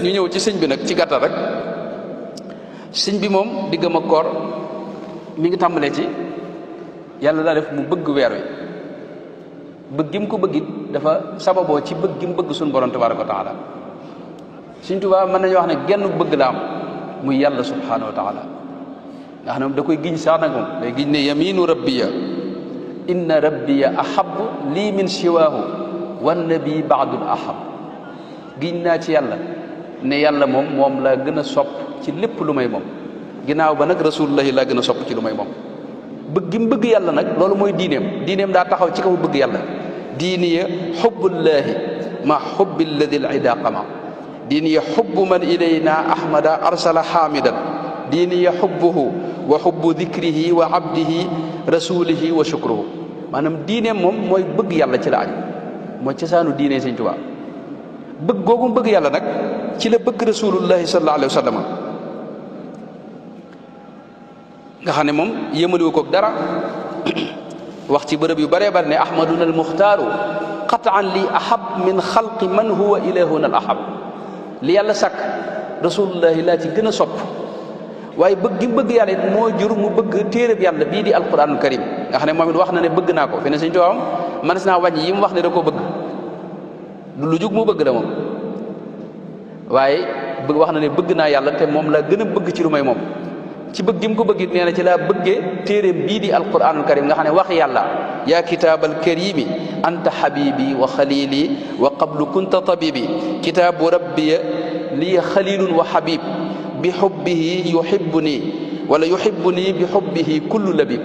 ñu ñëw ci sëñ bi nag ci gàttal rek sëñ bi moom diggam ak koor mi ngi tàmbalee ci yàlla daa def mu bëgg weer wi bëgg gi mu ko bëggit dafa sababoo ci bëgg gi mu bëgg suñu borom tabaaraka wa taala Sëñ Tuubaa mën nañu wax ne genn bëgg la am muy yàlla subhaanahu wa taala nga xam ne da koy giñ sax nag moom day giñ ne yaminu rabbiya inna rabbiya ahabu lii min siwaahu wan nabi baadul ahab giñ naa ci yàlla ne yàlla moom laa gën a sopp ci lépp lu may moom ginnaaw ba nag rasulullahi laa gën a sopp ci lu may moom bëgg gi mu bëgg yàlla nag loolu mooy diineem daa taxaw ci kaw bëgg yàlla diiniya xubbullaahi ma xubbi alladi al ida qama diiniya xubbu man ilayna ahmada arsala xaamidan diiniya xubbuhu wa xubbu dikrihi wa abdihi rasulihi wa shukruhu maanaam diineem moom mooy bëgg yàlla ci la aju mooy cosaanu diine Sëñ Tuubaa bëgg googu mu bëgg yàlla nag ci la bëgg rasulullahi sallallahu alayhi wa sallam nga xam ne moom yëmaliwu koog dara wax ci bërëb yu bëree bari ne ahmaduna al muxtaaru qataan li ahab min xalqi man huwa ilahuna al ahab li yàlla sàkk rasulullahi laa ci gën a sopp waaye bëgg gi bëgg yàlla it moo jur mu bëgg téereb yàlla bii di alquranul karim nga xam ne moom it wax na ne bëgg naa ko fi ne Sëñ Tuubaa mënees naa wàññi yi mu wax ne da koo bëgg du lu jug mu bëgg la moom waaye bëgg wax na ne bëgg naa yàlla te moom laa gën a bëgg ci lu may moom ci bëgg gi mu ko bëgg it nee na ci laa bëggee téeréem bii di alquranul karim nga xam ne wax yàlla yaa kitaabal karimi anta habibi wa xalili wa qablu kunta tabibi kitaabu rabbiya lii xalilun wa habib bi xubbihi yuhibbuni wala yuhibbuni bi xubbihi kullu labib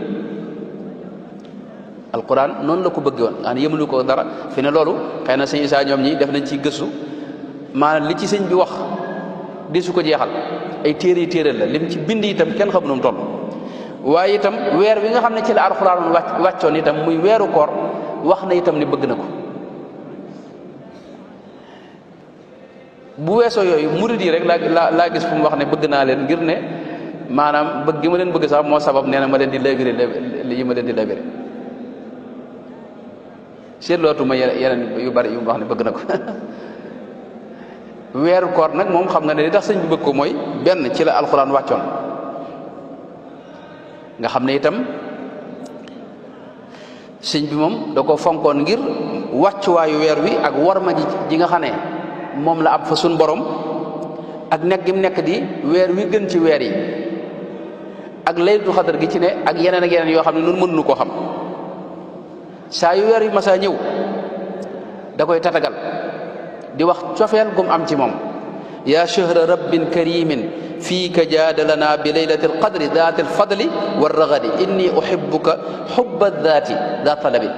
alquran noonu la ko bëgge woon nga xam ne yëmulu ko dara fi ne loolu xëy na sëñ Isaa ñoom ñi def nañ ci gëstu maanaam li ci sëñ bi wax di su ko jeexal ay téere la lim ci bind itam kenn xamu nu mu toll waaye itam weer wi nga xam ne ci la alxuraan wàccoon itam muy weeru koor wax na itam ni bëgg na ko bu weesoo yooyu murid yi rek laa gis fu mu wax ne bëgg naa leen ngir ne maanaam bëgg gi ma leen bëgg sax moo sabab nee na ma leen di labiré yi ma leen di labiré seetlootuma yeneen yu bari yu mu wax ne bëgg na ko weeru koor nag moom xam nga ne li tax sëñ bi bëgg ko mooy benn ci la alxuraan wàccoon nga xam ne itam sëñ bi moom da ko fonkoon ngir wàccuwaayu weer wi ak worma ji nga xam ne moom la ab fa suñ borom ak nekk gi mu nekk di weer wi gën ci weer yi ak laylatul xadar gi ci ne ak yeneen ak yeneen yoo xam ne noonu mënuñu koo xam saa yu weer yu masaa ñëw da koy tatagal di wax cofeel gum am ci moom yaa shahra rabbin karimin fiika jaadalana bi laylati alqadri daati alfadli warragadi inni uhibbuka hubba daati daa talabi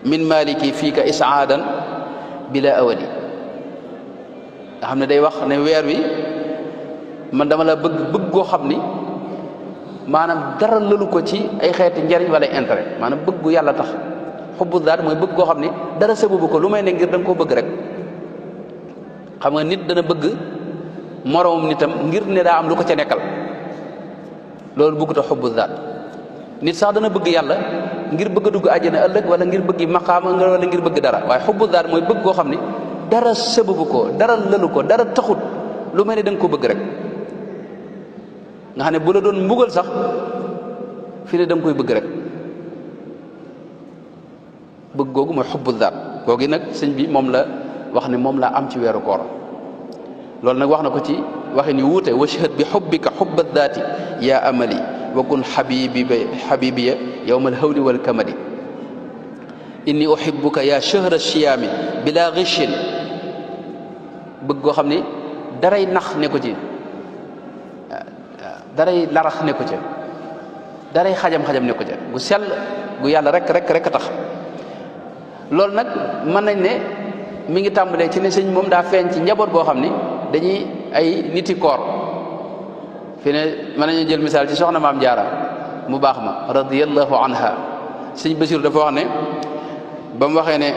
min maliki fiika isaadan bila awali nga xam ne day wax ne weer wi man dama la bëgg goo xam ni maanaam dara lëlu ko ci ay xeeti njariñ wala intérêt maanaam bëggu yàlla tax xubbu daat mooy bëgg koo xam ni dara sababu ko lu may ne ngir da nga koo bëgg rek xam nga nit dana bëgg moroomam nitam ngir ne daa am lu ko ca nekkal loolu bëgg ta xubbu daat nit sax dana bëgg yàlla ngir bëgg a dugg àjjana ëllëg wala ngir bëgg maqaama wala ngir bëgg dara waaye xubbu daat mooy bëgg koo xam ni dara sababu ko dara lëlu ko dara taxut lu may ne da nga ko bëgg rek nga xam ne bu la doon mbugal sax fi ne da nga koy bëgg rek bëgg googu mooy xubbu daat googu nag sëñ bi moom la wax ne moom laa am ci weeru koor loolu nag wax na ko ci waxin yu wuute washhad bi xubbika xubba daati yaa amali wa kun xabibiya yowma alhawli walkamadi inni uhibbuka yaa shahra siyaami bila gishin bëgg goo xam ni daray nax ne ko ci daray larax ne ko ca daray xajam-xajam ne ko ca gu sell gu yàlla rek tax loolu nag mën nañ ne mi ngi tàmbalee ci ne sëñ moom daa feeñ ci njaboot boo xam ni dañuy ay niti koor fi ne mën nañu jël misaal ci soxna maam jaara mu baax ma radiyallahu anha sëñ Basiru dafa wax ne ba mu waxee ne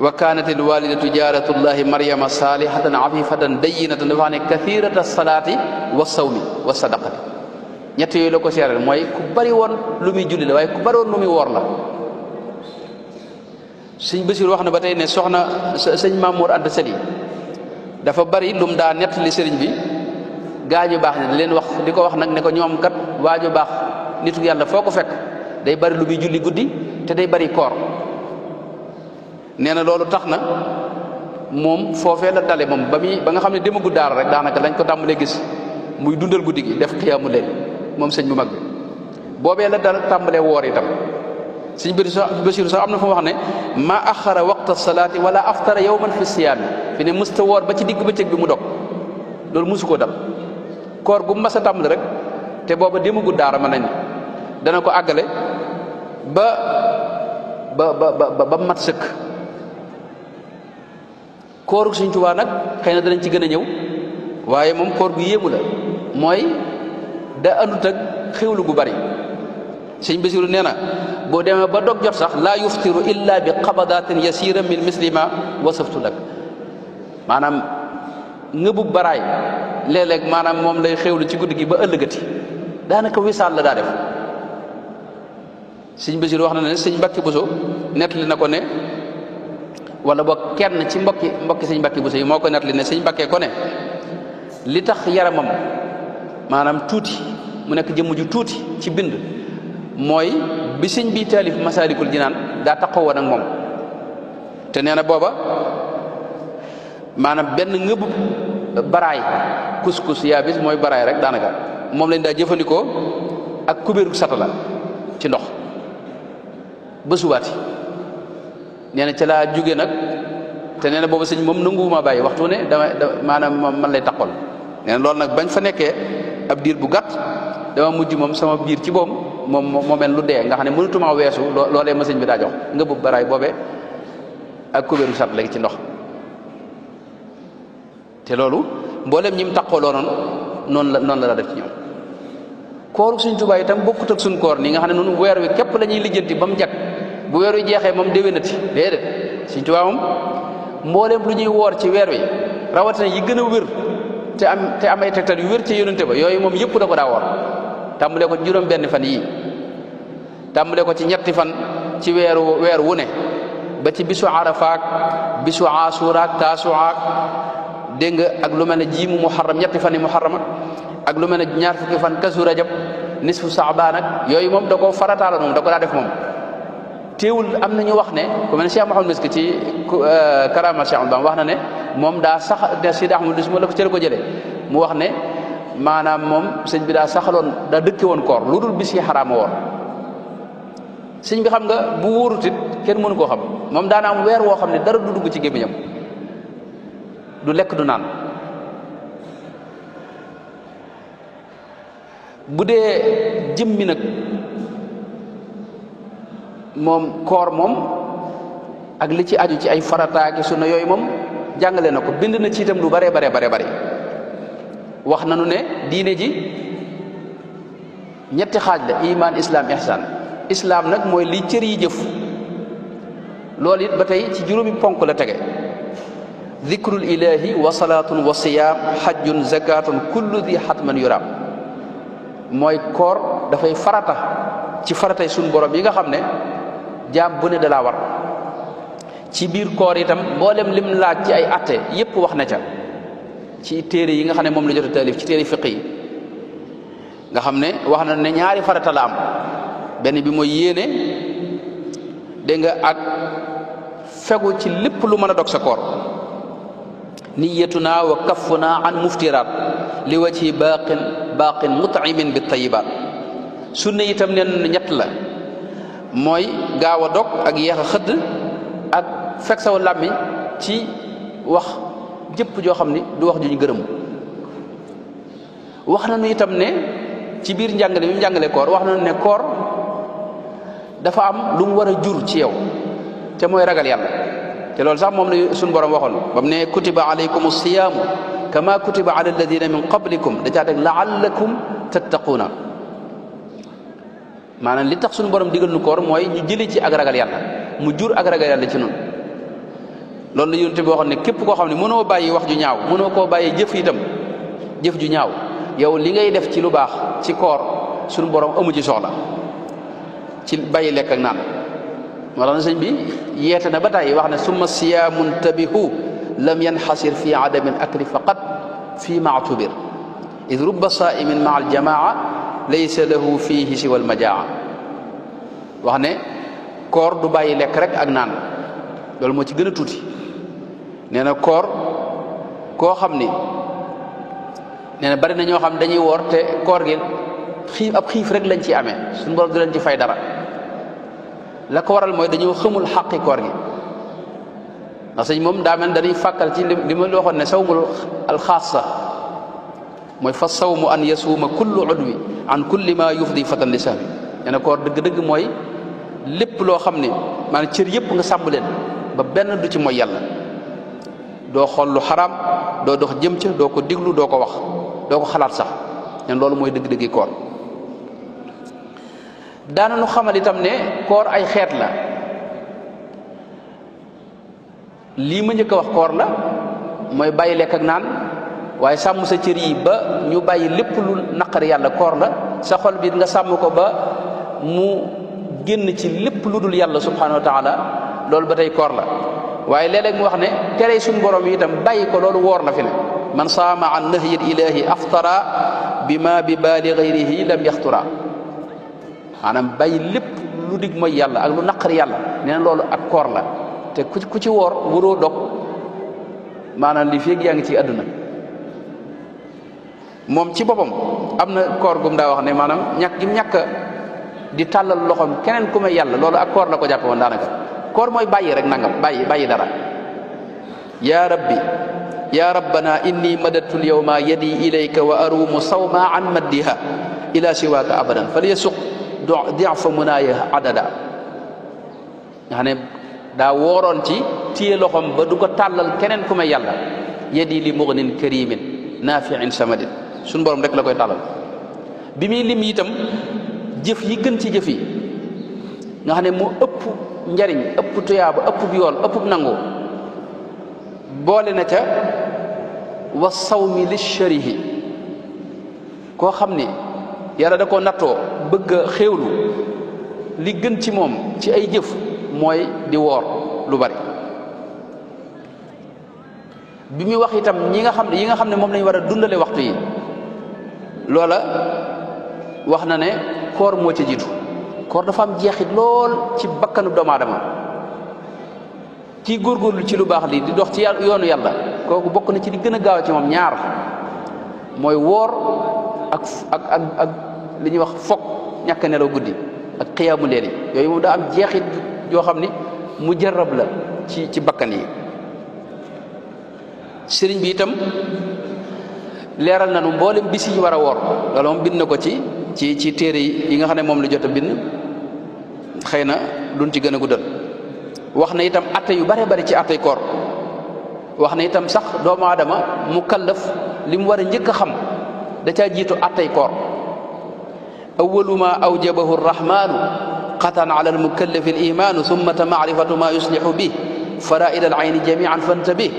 wa kanat al walidatu jaaratullahi maryama salihatan afifatan dayyinatan dafa wax ne kathirata salaati wa sawmi wa sadaqati ñett yooyu la ko seeral mooy ku bari woon lu muy julli la waaye ku bari woon lu muy woor la. sëñ Basiir wax na ba tey ne soxna sëñ Mamour Anta Sali dafa bari lum daa nettali sëriñ bi gaañu baax ne leen wax di ko wax nag ne ko ñoom kat waaju baax nitu yàlla foo ko fekk day bari lu muy julli guddi te day bari koor. nee na loolu tax na moom foofee la dale moom ba nga xam ne demagul daara rek daanaka lañ ko tàmbalee gis muy dundal guddi gi def xiyaamu leen moom sëñ bu mag bi boobee la dal tàmbalee woor itam. sëñ Basiru sax am na fa wax ne ma axara waqta salaati wala aftara yawman fi siyaami fi ne mësta woor ba ci digg bëccëg bi mu dog loolu mësu koo dal. koor gu mas a tàmbali rek te booba demagul daara mën nañ dana ko àggale ba mat sëkk. kooru Sëñ Tuubaa nag xëy na danañ ci gën a ñëw waaye moom koor gu yéemu la mooy da andut ak xéwlu gu bari. sëñ Basiru nee na boo demee ba dog jot sax laa yuftiru illa bi qabadatin yasira min mislima wasaftu lak maanaam ngëbub baraay léeg-léeg maanaam moom lay xéwlu ci guddi gi ba ëllëgati daanaka wisaal la daa def. sëñ Basiru wax na ne sëñ Mbàkke Buso nettali na ko ne wala boog kenn ci mbokki sëñ Mbàkke Buso yi moo ko nettali ne sëñ Mbàkke ko ne li tax yaramam maanaam tuuti mu nekk jëmm ju tuuti ci bind mooy bi sëñ bi taalif Masaalikul Jinaan daa taxaw woon ak moom te nee na booba maanaam benn ngëbu baraay kus-kus yaa bis mooy baraay rek daanaka moom lañ daa jëfandikoo ak kubéeru satala ci ndox ba subaati nee na ca laa jóge nag te nee na booba sëñ moom nanguwuma bàyyi waxtu ne maanaam man lay taxawal nee na loolu nag bañ fa nekkee ab diir bu gàtt dama mujj moom sama biir ci boom moom moo mel lu dee nga xam ne mënutuma weesu loolee ma sëñ bi daa jox nga bëgg baraay boobee ak kubéeru sat léegi ci ndox te loolu mboolem ñi mu taxawloo noonu la daa def ci ñoom. kooru Sëñ Tuubaa itam bokkut ak suñ koor nii nga xam ne noonu weer wi képp la ñuy lijjanti ba mu jag bu weer wi jeexee moom déwénati déedéet Sëñ Tuubaa moom mboolem lu ñuy woor ci weer wi rawatina yi gën a wér te am ay tegtal yu wér ci yonente ba yooyu moom yëpp da ko daa woor. tàmbalee ko juróom benn fan yii tàmbalee ko ci ñetti fan ci weer wu ne ba ci bisu arafaak bisu asuraak taasuwaak dégg nga ak lu mel ne jiimu muharram ñetti fan yi muharram ak lu mel ne ñaar fukki fan kasu rajab nisfu saabaan ak yooyu moom da ko farataala moom da ko daa def moom. teewul am na ñu wax ne ku mel ne Cheikh Mouhamadou Miski ci karama Cheikh Ahmadou Bamba wax na ne moom daa sax ne Sidi Ahmadou Miski moo la ko cële ko jëlee mu wax ne maanaam moom sëñ bi daa saxaloon daa dëkke woon koor lu dul bis yi xaraama woor. sëñ bi xam nga bu wóorut it kenn mënu koo xam moom daana am weer woo xam ne dara du dugg ci gémmiñam du lekk du naan. bu dee jëmmi nag moom koor moom ak li ci aju ci ay farataaki sunna yooyu moom jàngale na ko bind na ci itam lu bare wax nanu ne diine ji ñetti xaaj la iman islam ihsan islam nag mooy li cër yi jëf loolu it ba tey ci juróomi ponk la tege dhikrul ilahi wa salatun wa siyam hajjun zakatun kullu di hatman yuram mooy koor dafay farata ci faratay suñ borom yi nga xam ne jaam bu ne da laa war ci biir koor itam mboolem lim laaj ci ay atte yépp wax na ca ci téere yi nga xam ne moom la jot a taalif ci téere fiq yi nga xam ne wax na ne ñaari farata la am benn bi mooy yéene dégg nga ak fegu ci lépp lu mën a dog sa koor niyatuna wa kaffuna an muftiraat li wajhi baaqin mut'imin bi tayibaat sunna itam neen ñett la mooy gaaw a dog ak yeex a xëdd ak fekk saw làmmiñ ci wax jëpp joo xam ni du wax ju ñu gërëm wax nañu itam ne ci biir njàngale bi mu njàngale koor wax nañu ne koor dafa am lu mu war a jur ci yow te mooy ragal yàlla te loolu sax moom la suñu borom waxoon ba mu ne kutiba alaykum siyaamu kama kutiba ala alladina min qablikum da caa teg laallakum tattaquuna maanaam li tax suñu borom digal nu koor mooy ñu jëlee ci ak ragal yàlla mu jur ak ragal yàlla ci noonu loolu la yonent bi waxoon ne képp koo xam ne mënoo bàyyi wax ju ñaaw mënoo koo bàyyi jëf itam jëf ju ñaaw yow li ngay def ci lu baax ci koor suñu borom amu ci soxla ci bàyyi lekk ak naan wala na sëñ bi yeete na ba tàyyi wax ne summa siyaamun tabihu lam yanxasir fi adamin akli faqat fi maatubir id rubba saimin maa aljamaa laysa lahu fihi siwa almajaa wax ne koor du bàyyi lekk rek ak naan loolu moo ci gën a tuuti nee na koor koo xam ni nee na bari na ñoo xam dañuy woor te koor gi ab xiif rek lañ ci amee suñu borom du leen ci fay dara la ko waral mooy dañoo xamul xaqi koor gi ndax sëñ moom daa mel dañuy fàkkal ci li ma waxoon ne sawmul alxaasa mooy fa sawmu an yasuuma kullu udwi an kulli ma yufdi fatan li sahbi nee na koor dëgg-dëgg mooy lépp loo xam ni maanaam cër yëpp nga sàmm leen ba benn du ci mooy yàlla doo xool lu xaraam doo dox jëm ca doo ko diglu doo ko wax doo ko xalaat sax nen loolu mooy dëgg-dëggi koor daana nu xamal itam ne koor ay xeet la lii ma njëkk a wax koor la mooy bàyyi lekk ak naan waaye sàmm sa cër yi ba ñu bàyyi lépp lu naqari yàlla koor la sa xol bi nga sàmm ko ba mu génn ci lépp lu dul yàlla subhanahu wa taala loolu ba tey koor la waaye léeg-léeg mu wax ne tere suñu borom yi itam bàyyi ko loolu woor la fi ne man saama an nahyil ilahi aftara bima bi baali gayrihi lam yaxtura maanaam bàyyi lépp lu dig mooy yàlla ak lu naqari yàlla nee na loolu ak koor la te ku ci woor waroo dog maanaam li feeg yaa ngi ci àdduna moom ci boppam am na koor gum daa wax ne maanaam ñàkk gi ñàkk di tàllal loxoom keneen ku may yàlla loolu ak koor la ko jàppe woon daanaka koor mooy bàyyi rek nangam bàyyi dara ya rabbi ya rabbana inni madattu lyawma yadi ilayka wa arumu sawma an maddiha ila siwaka abadan fal yasuq difa munaaya adada nga xam ne daa wooroon ci téye loxoom ba du ko tàllal keneen ku may yàlla yadi li mugnin karimin nafiin samadin suñu borom rek la koy tàllal bi muy lim itam jëf yi gën ci jëf yi nga xam ne mu ëpp njariñ ëpp tuyaaba ëpp yool ëpp nangu boole na ca wa sawmi li sharihi koo xam ni yàlla da ko nattoo bëgg a xéewlu li gën ci moom ci ay jëf mooy di woor lu bari bi muy wax itam yi nga xam ne moom lañu war a dundale waxtu yi loola wax na ne koor moo ci jiitu koor dafa am jeexit lool ci bakkanu doomu aadama kii góorgóorlu ci lu baax lii di dox ci yoonu yàlla kooku bokk na ci li gën a gaaw ci moom ñaar mooy woor ak li ñuy wax fokk ñàkk a nelaw guddi ak xiyaamu leeli yooyu moom daa am jeexit yoo xam ni mu jarab la ci bakkan yi sëriñ bi itam leeral nañu mboolem bis yi ñu war a woor loolu moom bind na ko ci téere yi nga xam ne moom la jot a bind xëy na duñ ci gën a guddal wax na itam atte yu bare bari ci attey koor wax na itam sax doomu aadama mu kallaf li mu war a njëkk a xam da caa jiitu attey koor awalu ma awjabahu rrahmanu qatan ala almukallafi alimaanu summata maarifatu ma yuslihu bih faraid al ayni jamian fantabih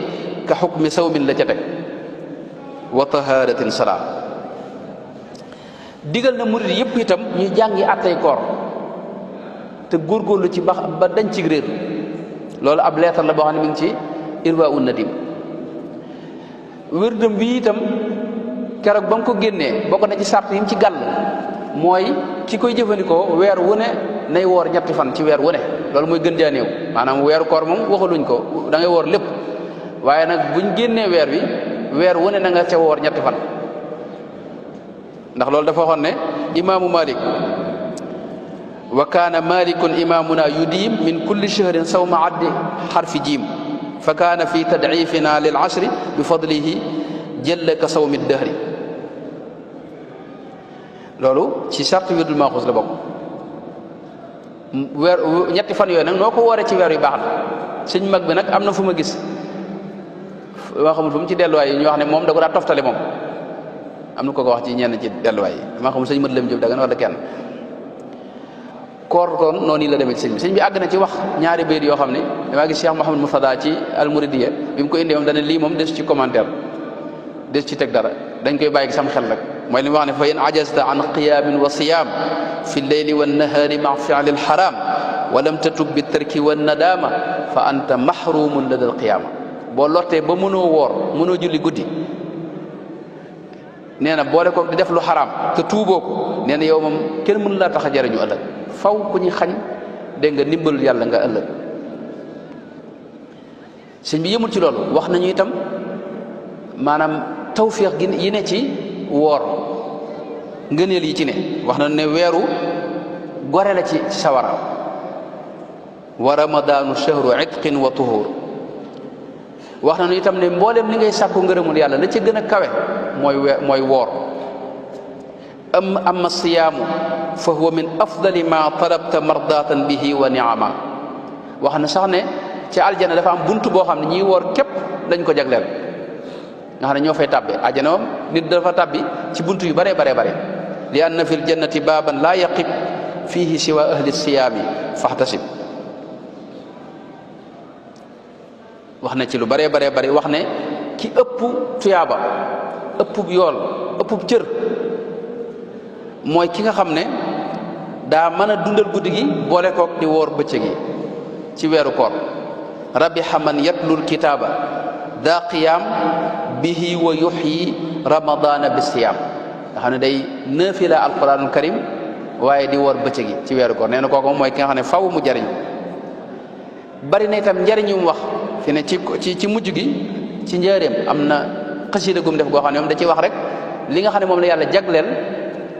ka xukmi sawmin la ca teg wa taharatin salaam digal na murid yëpp itam ñu jàngi attey koor te góorgóorlu ci ba dañ ci réer loolu ab leetar la boo xam ne mi ngi ci irwa un nadim wérdam bi itam keroog ba mu ko génnee bokk na ci sart yi mu ci gàll mooy ki koy jëfandikoo weer wu ne nay woor ñetti fan ci weer wu ne loolu mooy gën jaa néew maanaam weeru koor moom waxaluñ ko da ngay woor lépp waaye nag buñ génnee weer wi weer wu ne na nga ca woor ñetti fan ndax loolu dafa waxoon ne imaamu Malik wa kaana malikun imamuna yudiim min kulli shahrin sawma addi xarfi jiim fa kaana fi tadcifina lil ashri bi fadlihi jëlla ka sawmi dahri loolu ci charte wirdul maaxuus la bokk weer ñetti fan yooyu nag noo ko wooree ci weer yu baax la sëñ mag bi nag am na fu ma gis maa xamul fu mu ci delluwaay yi ñu wax ne moom da ko daa toftale moom am na ko wax ci ñenn ci delluwaay yi maa xamul sëñ mat lem Jóob da nga wala kenn koor kon noonu la demee ci sëñ bi àgg na ci wax ñaari bayit yoo xam ne damaa gis Cheikh Mouhamadou Moufada ci almuridiya bi mu ko indee moom dana lii moom des ci commentaire des ci teg dara dañ koy bàyyi sam xel rek mooy li mu wax ne fa in ajazta an qiyaamin wa siyaam fi lleyli wannahaari ma fi'li alxaraam wa lam tatub bi tarki wannadaama fa anta mahrumun lada alqiyaama boo lottee ba mënoo woor mënoo julli guddi nee na boole ko di def lu xaraam te tuuboo ko nee na yow moom kenn mënu laa tax a jariñu ëllëg faw ku ñu xañ dégg nga ndimbalul yàlla nga ëllëg sëñ bi yëmul ci loolu wax nañu itam maanaam tawfiix gi yi ne ci woor ngëneel yi ci ne wax na ne weeru gore la ci sawara wa ramadaanu shahru itqin wa tuhur wax na nu itam ne mboolem li ngay sàkku ngërëmul yàlla la ca gën a kawe mooy woor amma siyaamu fa huwa min afdali ma talabta mardatan bihi wa niama wax na sax ne ci aljana dafa am bunt boo xam ne ñiy woor képp lañ ko jagleel nga xam ne ñoo fay tàbbi aljana moom nit dafa tàbbi ci bunt yu bare bare bare li anna fi ljannati baaban laa yaqib fihi siwa ahli siyaami fahtasib wax na ci lu bare bare bare wax ne ki ëpp tuyaaba ëpp yool ëpp cër mooy ki nga xam ne daa mën a dundal guddi gi boole koog di woor bëccëg gi ci weeru koor rabiha man yatlul kitaaba daa qiyaam bihi wa yuxyi ramadana bi siyaam nga xam ne day naafila alquranul karim waaye di woor bëccëg gi ci weeru koor nee na kooku mooy ki nga xam ne faw mu jariñ bari na itam njariñ mu wax fi ne ci mujj gi ci njëreem am na xasida gum def goo xam ne moom da ciy wax rek li nga xam ne moom la yàlla jagleel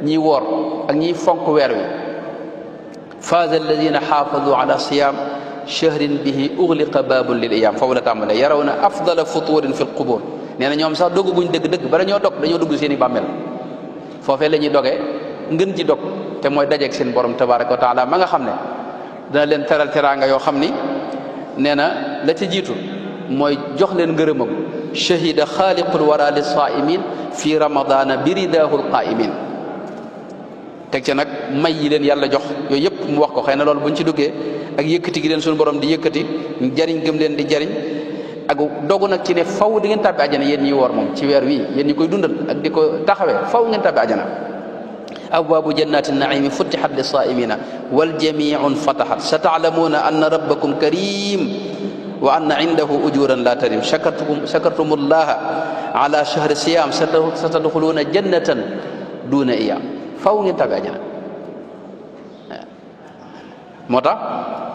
ñiy woor ak ñiy fonk weer wi faaza alladina xaafadu ala siyam shahrin bihi ugliqa baabun lil iyam foofu la tàmbalee yaraw na afdala futurin fi lqubur nee na ñoom sax dogguñ dëgg-dëgg bala ñoo dog dañoo dugg seen i bàmmeel foofee la ñuy dogee ngën ji dog te mooy dajeeg seen borom tabaraka wa taala ma nga xam ne dana leen teral teraanga yoo xam ni nee na la ci jiitu mooy jox leen ngërëmam shahida xaaliqul wara li saaimin fi ramadana biridaahu lqaimin teg ca nag may yi leen yàlla jox yooyu yëpp mu wax ko xëy na loolu buñ ci duggee ak yëkkati gi leen suñu borom di yëkkati jariñ gëm leen di jariñ ak dogu nag ci ne faw di ngeen tàbbi ajana yéen ñiy woor moom ci weer wii yéen ñi koy dundal ak di ko taxawee faw ngeen tàbbi ajana abwaabu jannati naimi futixat li saaimina waljamiun fataxat sa taalamuuna anna rabbakum karim wa anna indahu ujuran la tarim shakartum allaha ala shahri siyam sa tadxuluuna jannatan duna iyam faw ngeen tàbbi ajana moo tax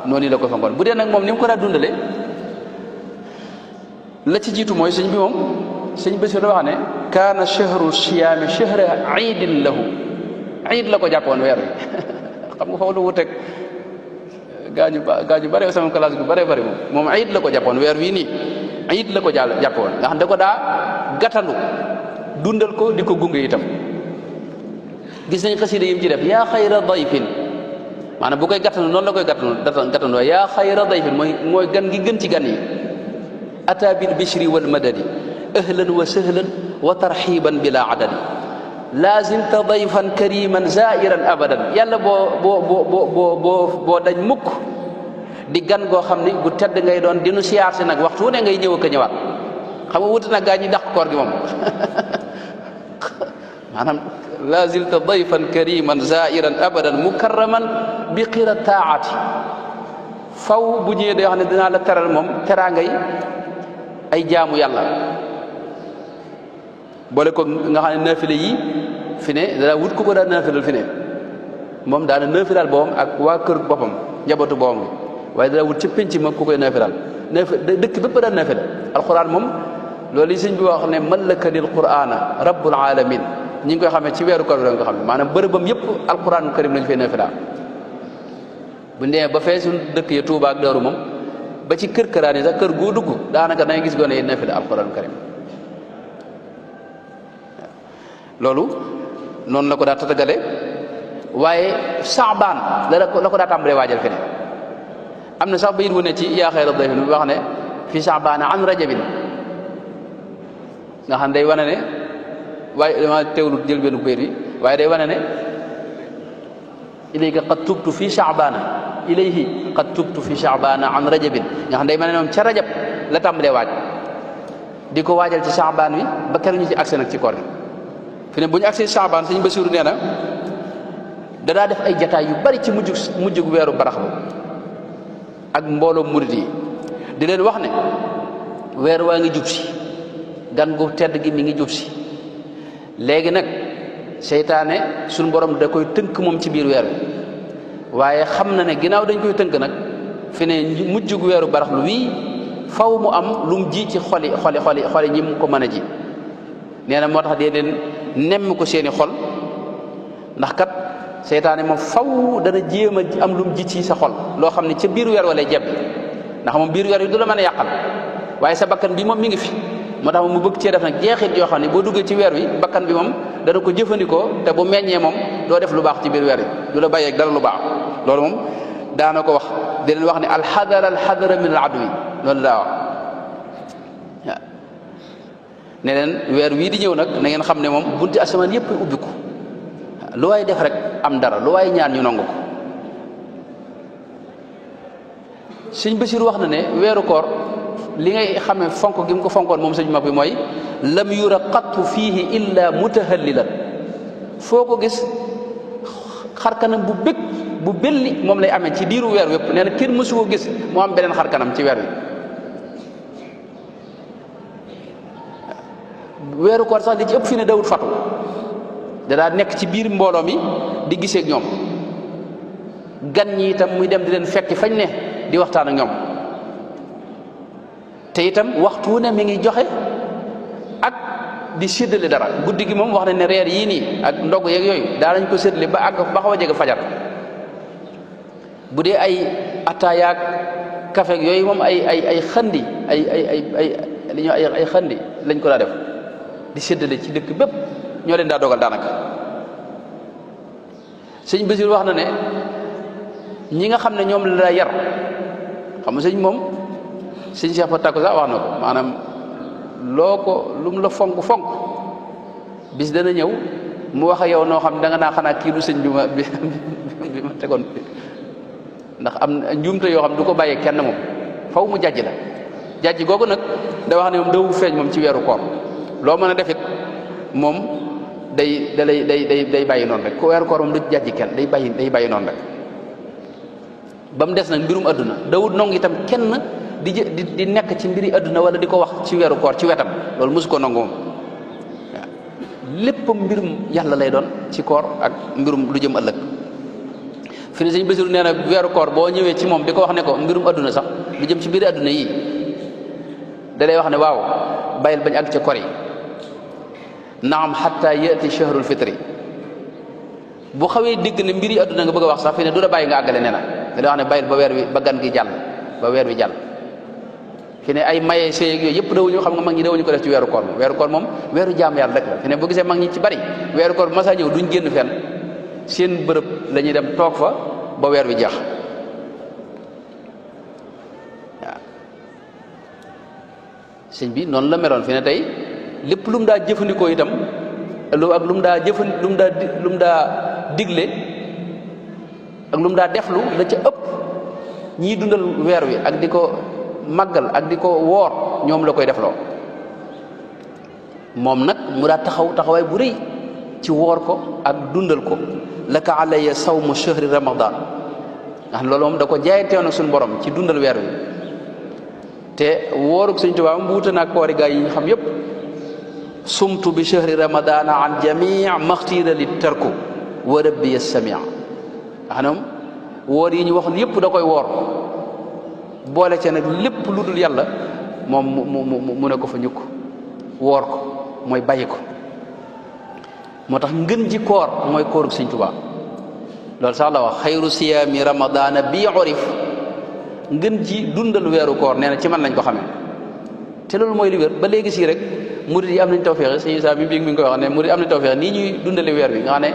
noonu la ko fonkoon bu dee nag moom ni mu ko daa dundale la ci jiitu mooy sëñ bi moom sëñ Basiru da wax ne kaana shahru siyaami shahra iidin lahu iid la ko jàppoon weer wi xam nga foofu lu wuteeg gaañu bare sama classe gu bare bare moom iid la ko jàppoon weer wii nii iid la ko jàppoon nga xam da ko daa gàttandu dundal ko di ko gunge itam gis nañ xasida yim ci def yaa xayra dayfin maanaam bu koy gàttanu noonu la koy gàttanu yaa xayra dayfin mooy gan gi gën ci gan yi ata bil bishri wal madadi ahlan wa sahlan wa tarxiban bila adadi lazimta dayfan kariman zairan abadan yàlla boo dañ mukk di gan goo xam ni gu tedd ngay doon dinu siyaar si nag waxtu ne ngay ñëw ak a ñëwaat xam nga wuti nag gaa ñi dàq koor gi moom maanaam lazilta dayfan kariman zairan abadan mukarraman bi qira taati faw bu ñëwee day wax ne dinaa la teral moom teraa ngay ay jaamu yàlla boole ko nga xam ne naafile yi fi ne daa wut ku ko daa naafilal fi ne moom daana naafilaal boppam ak waa kër boppam njabootu boppam gi waaye daa wut ci penc ma ku koy naafilaal dëkk bépp daa naafila alquran moom loolu yi sëñ bi wax ne mallaka lil qurana rabbul alamin ñi ngi koy xamee ci weeru koor nga xam ne maanaam bërëbam yëpp alquran karim lañu fay naafila bu ndee ba fee suñu dëkk ya Tuuba ak Daaru moom ba ci kër këraan yi sax kër goo dugg daanaka dangay gis gone yi naafila alquran karim loolu noonu la ko daa tatagale waaye saabaan la ko daa tàmbalee waajal fene am na sax bayit wu ne ci yaa xayra dayfin bi wax ne fi saabaana an rajabin nga xam day wane ne waaye dama teewlu jël benn bayit bi waaye day wane ne ilayka qad tubtu fi saabaana ilayhi qad tubtu fi saabaana an rajabin nga xam day wane ne moom ca rajab la tàmbalee waaj di ko waajal ci saabaan wi ba keroog ñu ci agsi nag ci koor gi fi ne bu ñu agsee Saabaan sëñ Basiru nee na danaa def ay jataay yu bari ci mujjug weeru baraxlu ak mbooloo murit yi di leen wax ne weer waa ngi jub si gan gu tedd gi mi ngi jub si léegi nag seytaane suñu borom da koy tënk moom ci biir weer wi waaye xam na ne ginnaaw dañ koy tënk nag fi ne mujjug weeru baraxlu wii faw mu am lu mu ji ci xoli ñi mu ko mën a ji nee na moo tax dee leen nemm ko seeni xol ndax kat seytaane moom faw dana jéem a am lu mu ji ci sa xol loo xam ne ca biir weer wa lay jebbi ndax moom biir weer wi du la mën a yàqal waaye sa bakkan bi moom mi ngi fi moo tax mu bëgg cee def nag jeexit yoo xam ne boo duggee ci weer wi bakkan bi moom dana ko jëfandikoo te bu meññee moom doo def lu baax ci biir weer wi du la bàyyeeg dara lu baax loolu moom daana ko wax di leen wax ne alxadara min al adwi loolu daa wax waaw ne leen weer wii di ñëw nag na ngeen xam ne moom bunti asamaan yëpp ubbiku lu waay def rek am dara lu waay ñaan ñu nangu ko sëñ Basiir wax na ne weeru koor li ngay xamee fonk gi mu ko fonkoon moom sëñ mag bi mooy lam yura qattu fiihi illa mutahallilan foo ko gis xarkanam bu bëgg bu belli moom lay amee ci diiru weer wépp nee na kenn mësu ko gis moo am beneen xarkanam ci weer wi weeru koor sax li ci ëpp fi ne dawut fatu daa nekk ci biir mbooloo mi di gisee ak ñoom gan ñi itam muy dem di leen fekki fañ ne di waxtaan ak ñoom te itam waxtu wu ne mi ngi joxe ak di séddale dara guddi gi moom wax nañ ne reer yii nii ak ndog yeeg yooyu daa nañ ko séddale ba àgg ba xaw a jege fajar bu dee ay ataayaak kafe yooyu moom ay xandi li ñuy ay xandi lañ ko daa def di séddale ci dëkk bépp ñoo leen daa dogal daanaka sëñ Basiir wax na ne ñi nga xam ne ñoom la daa yar xam nga sëñ moom sëñ Cheikh Fa Takku sax wax na ko maanaam loo ko lu mu la fonk bis dana ñëw mu wax ak yow noo xam da nga naa xanaa kii du sëñ bi ma tegoon ndax am njuumte yoo xam du ko bàyyee kenn moom faw mu jàjj la jàjj googu nag da wax ne moom dawu feeñ moom ci weeru koor loo mën a defit moom day bàyyi noonu rek ku weeru koor moom du jàjj kenn day bàyyi noonu rek ba mu des nag mbirum adduna dawut nong itam kenn di nekk ci mbiri adduna wala di ko wax ci weeru koor ci wetam loolu mosu ko nangu moom waaw lépp mbirum yàlla lay doon ci koor ak mbirum lu jëm ëllëg fi ne sëñ Basiru nee na weeru koor boo ñëwee ci moom di ko wax ne ko mbirum adduna sax lu jëm ci mbiri adduna yii da lay wax ne waaw bàyyil bañ àgg ca kor yi naam xatta yati shahrul fitri bu xawee dégg ne mbiri adduna nga bëgg a wax sax fi ne du la bàyyi nga àggale nee na da lay wax ne bàyyil ba weer wi ba gan gi jàll ba weer wi jàll fi ne ay maye sëy yooyu yëpp dawuñu xam nga mag ñi dawuñu ko def ci weeru koor moom weeru koor moom weeru jaam yàlla rek la fi ne boo gisee mag ñi ci bari weeru koor bu masaa ñëw duñ génn fenn seen bërëb la ñuy dem toog fa ba weer wi jeex waaw sëñ bi noonu la meloon fi ne tey lépp lu mu daa jëfandikoo itam ak lu mu daa digle ak lu mu daa deflu la ca ëpp ñii dundal weer wi ak di ko màggal ak di ko woor ñoom la koy defloo moom nag mu daa taxawaay bu rëy ci woor ko ak dundal ko laka alayya sawmu shahri ramadan nga xam loolu moom da ko jaayanteewoon ak suñu borom ci dundal weer wi te woorug Sëñ Tuubaa mu wuute naag koori gaa yi ñu xam yépp sumtu bi shahri ramadana an jamii maxtiira li tarku wa rabbi samia nga xam woor yi ñu waxoon yépp da koy woor boole ca nag lépp lu dul yàlla moom mu ne ko fa ñukk woor ko mooy bàyyi ko moo tax ngën ji koor mooy koorug Sëñ Tuubaa loolu sax la wax xayru siyaami ramadana bi urif ngën ji dundal weeru koor nee na ci man lañ ko xamee te loolu mooy li wér ba léegi sii rek murid yi am nañ tawfeex sëñ Isaa mi ngi koy wax ne murid am nañ tawfeex nii ñuy dundale weer bi nga xam ne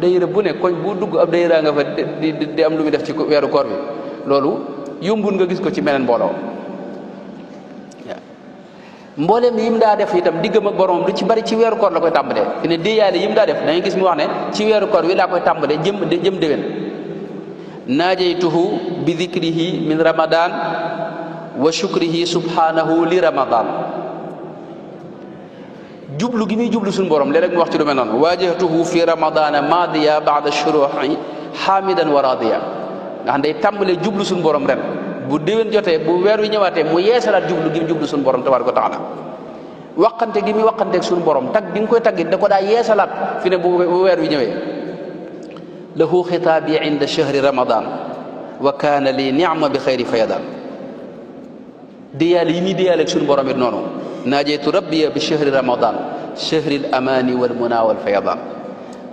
dayira bu ne koñ bu dugg ab dayira nga fa di am lu muy def ci weeru koor bi loolu yombul nga gis ko ci meneen mbooloo waaw mbooleem yi mu daa def itam diggam ak borom lu ci bari ci weeru koor la koy tàmbalee fi ne déeyaale yi mu daa def da ngay gis mu wax ne ci weeru koor wi laa koy tàmbalee jëm déwén naajaytuhu bi dikrihi min ramadan wa shukrihi subhanahu li ramadan jublu gi muy jublu suñu borom léeg-léeg mu wax ci lu mel noonu waajahtuhu fi ramadana madiya ba'da shuruhi hamidan wa radiya nga xam day tàmbalee jublu suñu borom ren bu déwén jotee bu weer wi ñëwaatee mu yeesalaat jublu gi mu jublu suñu borom tabaaraka wa taala waxante gi muy waxanteeg suñu borom tag gi nga koy taggit da ko daa yeesalaat fi ne bu weer wi ñëwee lahu xitaabi inda shahri ramadan wa kaana li ni'ma bi xayri fayadan diyaale yi muy diyaaleeg suñu borom it noonu naajeytu rabbiya bi shahri ramadan shahri al amani wal muna wal fayadan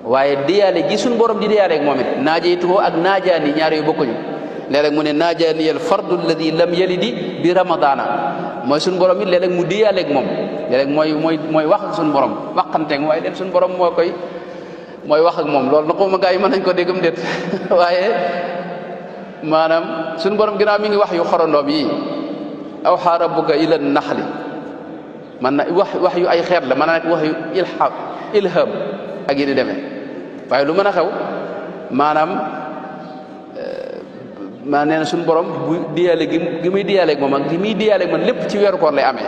waaye diyaale gi suñu borom di diyaaleeg moom it naajeytu ak naajaani ñaar yu bokkuñu léeg-léeg mu ne naajaani al fardu alladi lam yalidi bi ramadana mooy suñu borom it léeg-léeg mu diyaaleeg moom léeg-léeg mooy wax ak suñu borom waxanteeg waaye déet suñu borom mooy wax ak moom loolu na ko ma gaa yi mën nañ ko déggam déet waaye maanaam suñu borom ginnaaw mi ngi wax yu xorondoom yi awxa rabbuka ila naxli man na wax yu ay xeet la mën na nekk wax yu ilham ak yi di demee waaye lu mën a xew maanaam maa nee na suñu borom bu diyaale gi muy diyaaleeg moom ak gi muy diyaaleeg man lépp ci weeru koor lay amee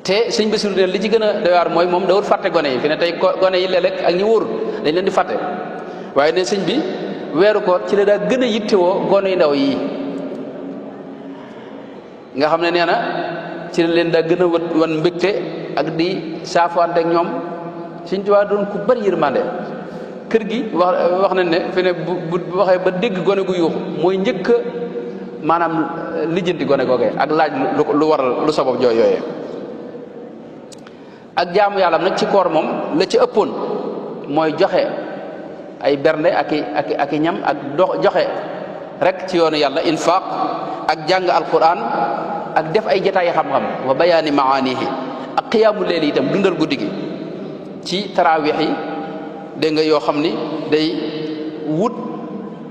te sëñ Basiru ne li ci gën a doy waar mooy moom dawul fàtte gone yi fi ne tey gone yi léeg-léeg ak ñi wóorul dañ leen di fàtte waaye ne sëñ bi weeru koor ci la daa gën a yittewoo gone yu ndaw yi nga xam ne nee na ci la leen daa gën a wan mbégte ak di saafuwante ak ñoom Sëñ Tuubaa doon ku bari yërmande kër gi wax nañ ne fi ne bu waxee ba dégg gone gu yuuxu mooy njëkk maanaam lijjanti gone googee ak laaj lu waral lu sabab jooy yooyee ak jaamu yàlla nag ci koor moom la ci ëppoon mooy joxe ay bernde ak i ñam ak joxe rek ci yoonu yàlla infaq ak jàng alquran ak def ay jataay xam-xam wa bayaani maanihi ak xiyaamu leel itam dundal guddi gi ci taraawix yi dégg nga yoo xam ni day wut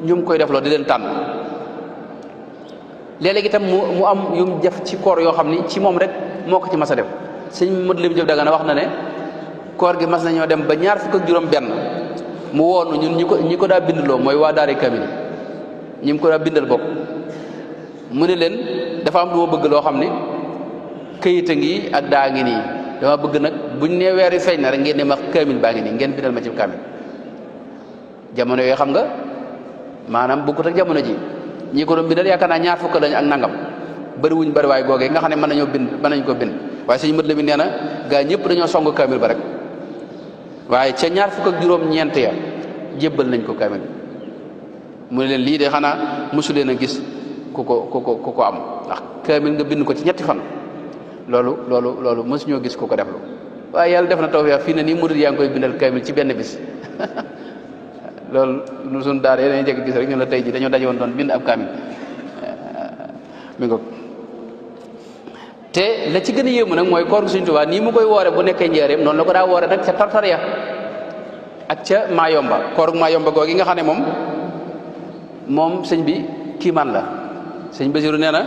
ñu koy def loo di leen tànn léeg-léeg itam mu am yu mu def ci koor yoo xam ni ci moom rek moo ko ci mas a def sëñ Modou Lim Diop Dagana wax na ne koor gi mas nañoo dem ba ñaar fukk ak juróom benn mu woonu ñun ñi ko daa bindloo mooy waa daari kamil ñi mu ko daa bindal bokk mu ne leen dafa am lu ma bëgg loo xam ni këyit a ngi ak daa ngi nii dama bëgg nag buñ nee weer wi feeñ na rek ngeen ne ma kamil baa ngi nii ngeen bindal ma ci kamil jamono yooyu xam nga maanaam bokkut ak jamono ji ñi ko doon bindal yaakaar naa ñaar fukk lañ ak nangam bëri wuñ bëri waay googee nga xam ne mën nañ ko bind waaye sëñ mët la mi nee na gaa ñëpp dañoo song kamil ba rek waaye ca ñaar fukk ak juróom-ñeent ya jébbal nañ ko kamil mu ne leen lii de xanaa mosu leen a gis ku ko am ndax kamil nga bind ko ci ñetti fan loolu mosu ñoo gis ku ko deflu waaye yàlla def na tawfeex fii ne nii murid yaa ngi koy bindal kamil ci benn bis loolu lu suñ daara yeneen jekk gis rek ñu la tey ji dañoo daje woon doon bind ab kamil mi ngo te la ci gën a yéemu nag mooy koor gu Sëñ Tuubaa nii mu koy woore bu nekkee njëreem noonu la ko daa woore nag ca tartariya ak ca Maayomba koor gu Maayomba googi nga xam ne moom sëñ bi kiimaan la sëñ Basiru nee na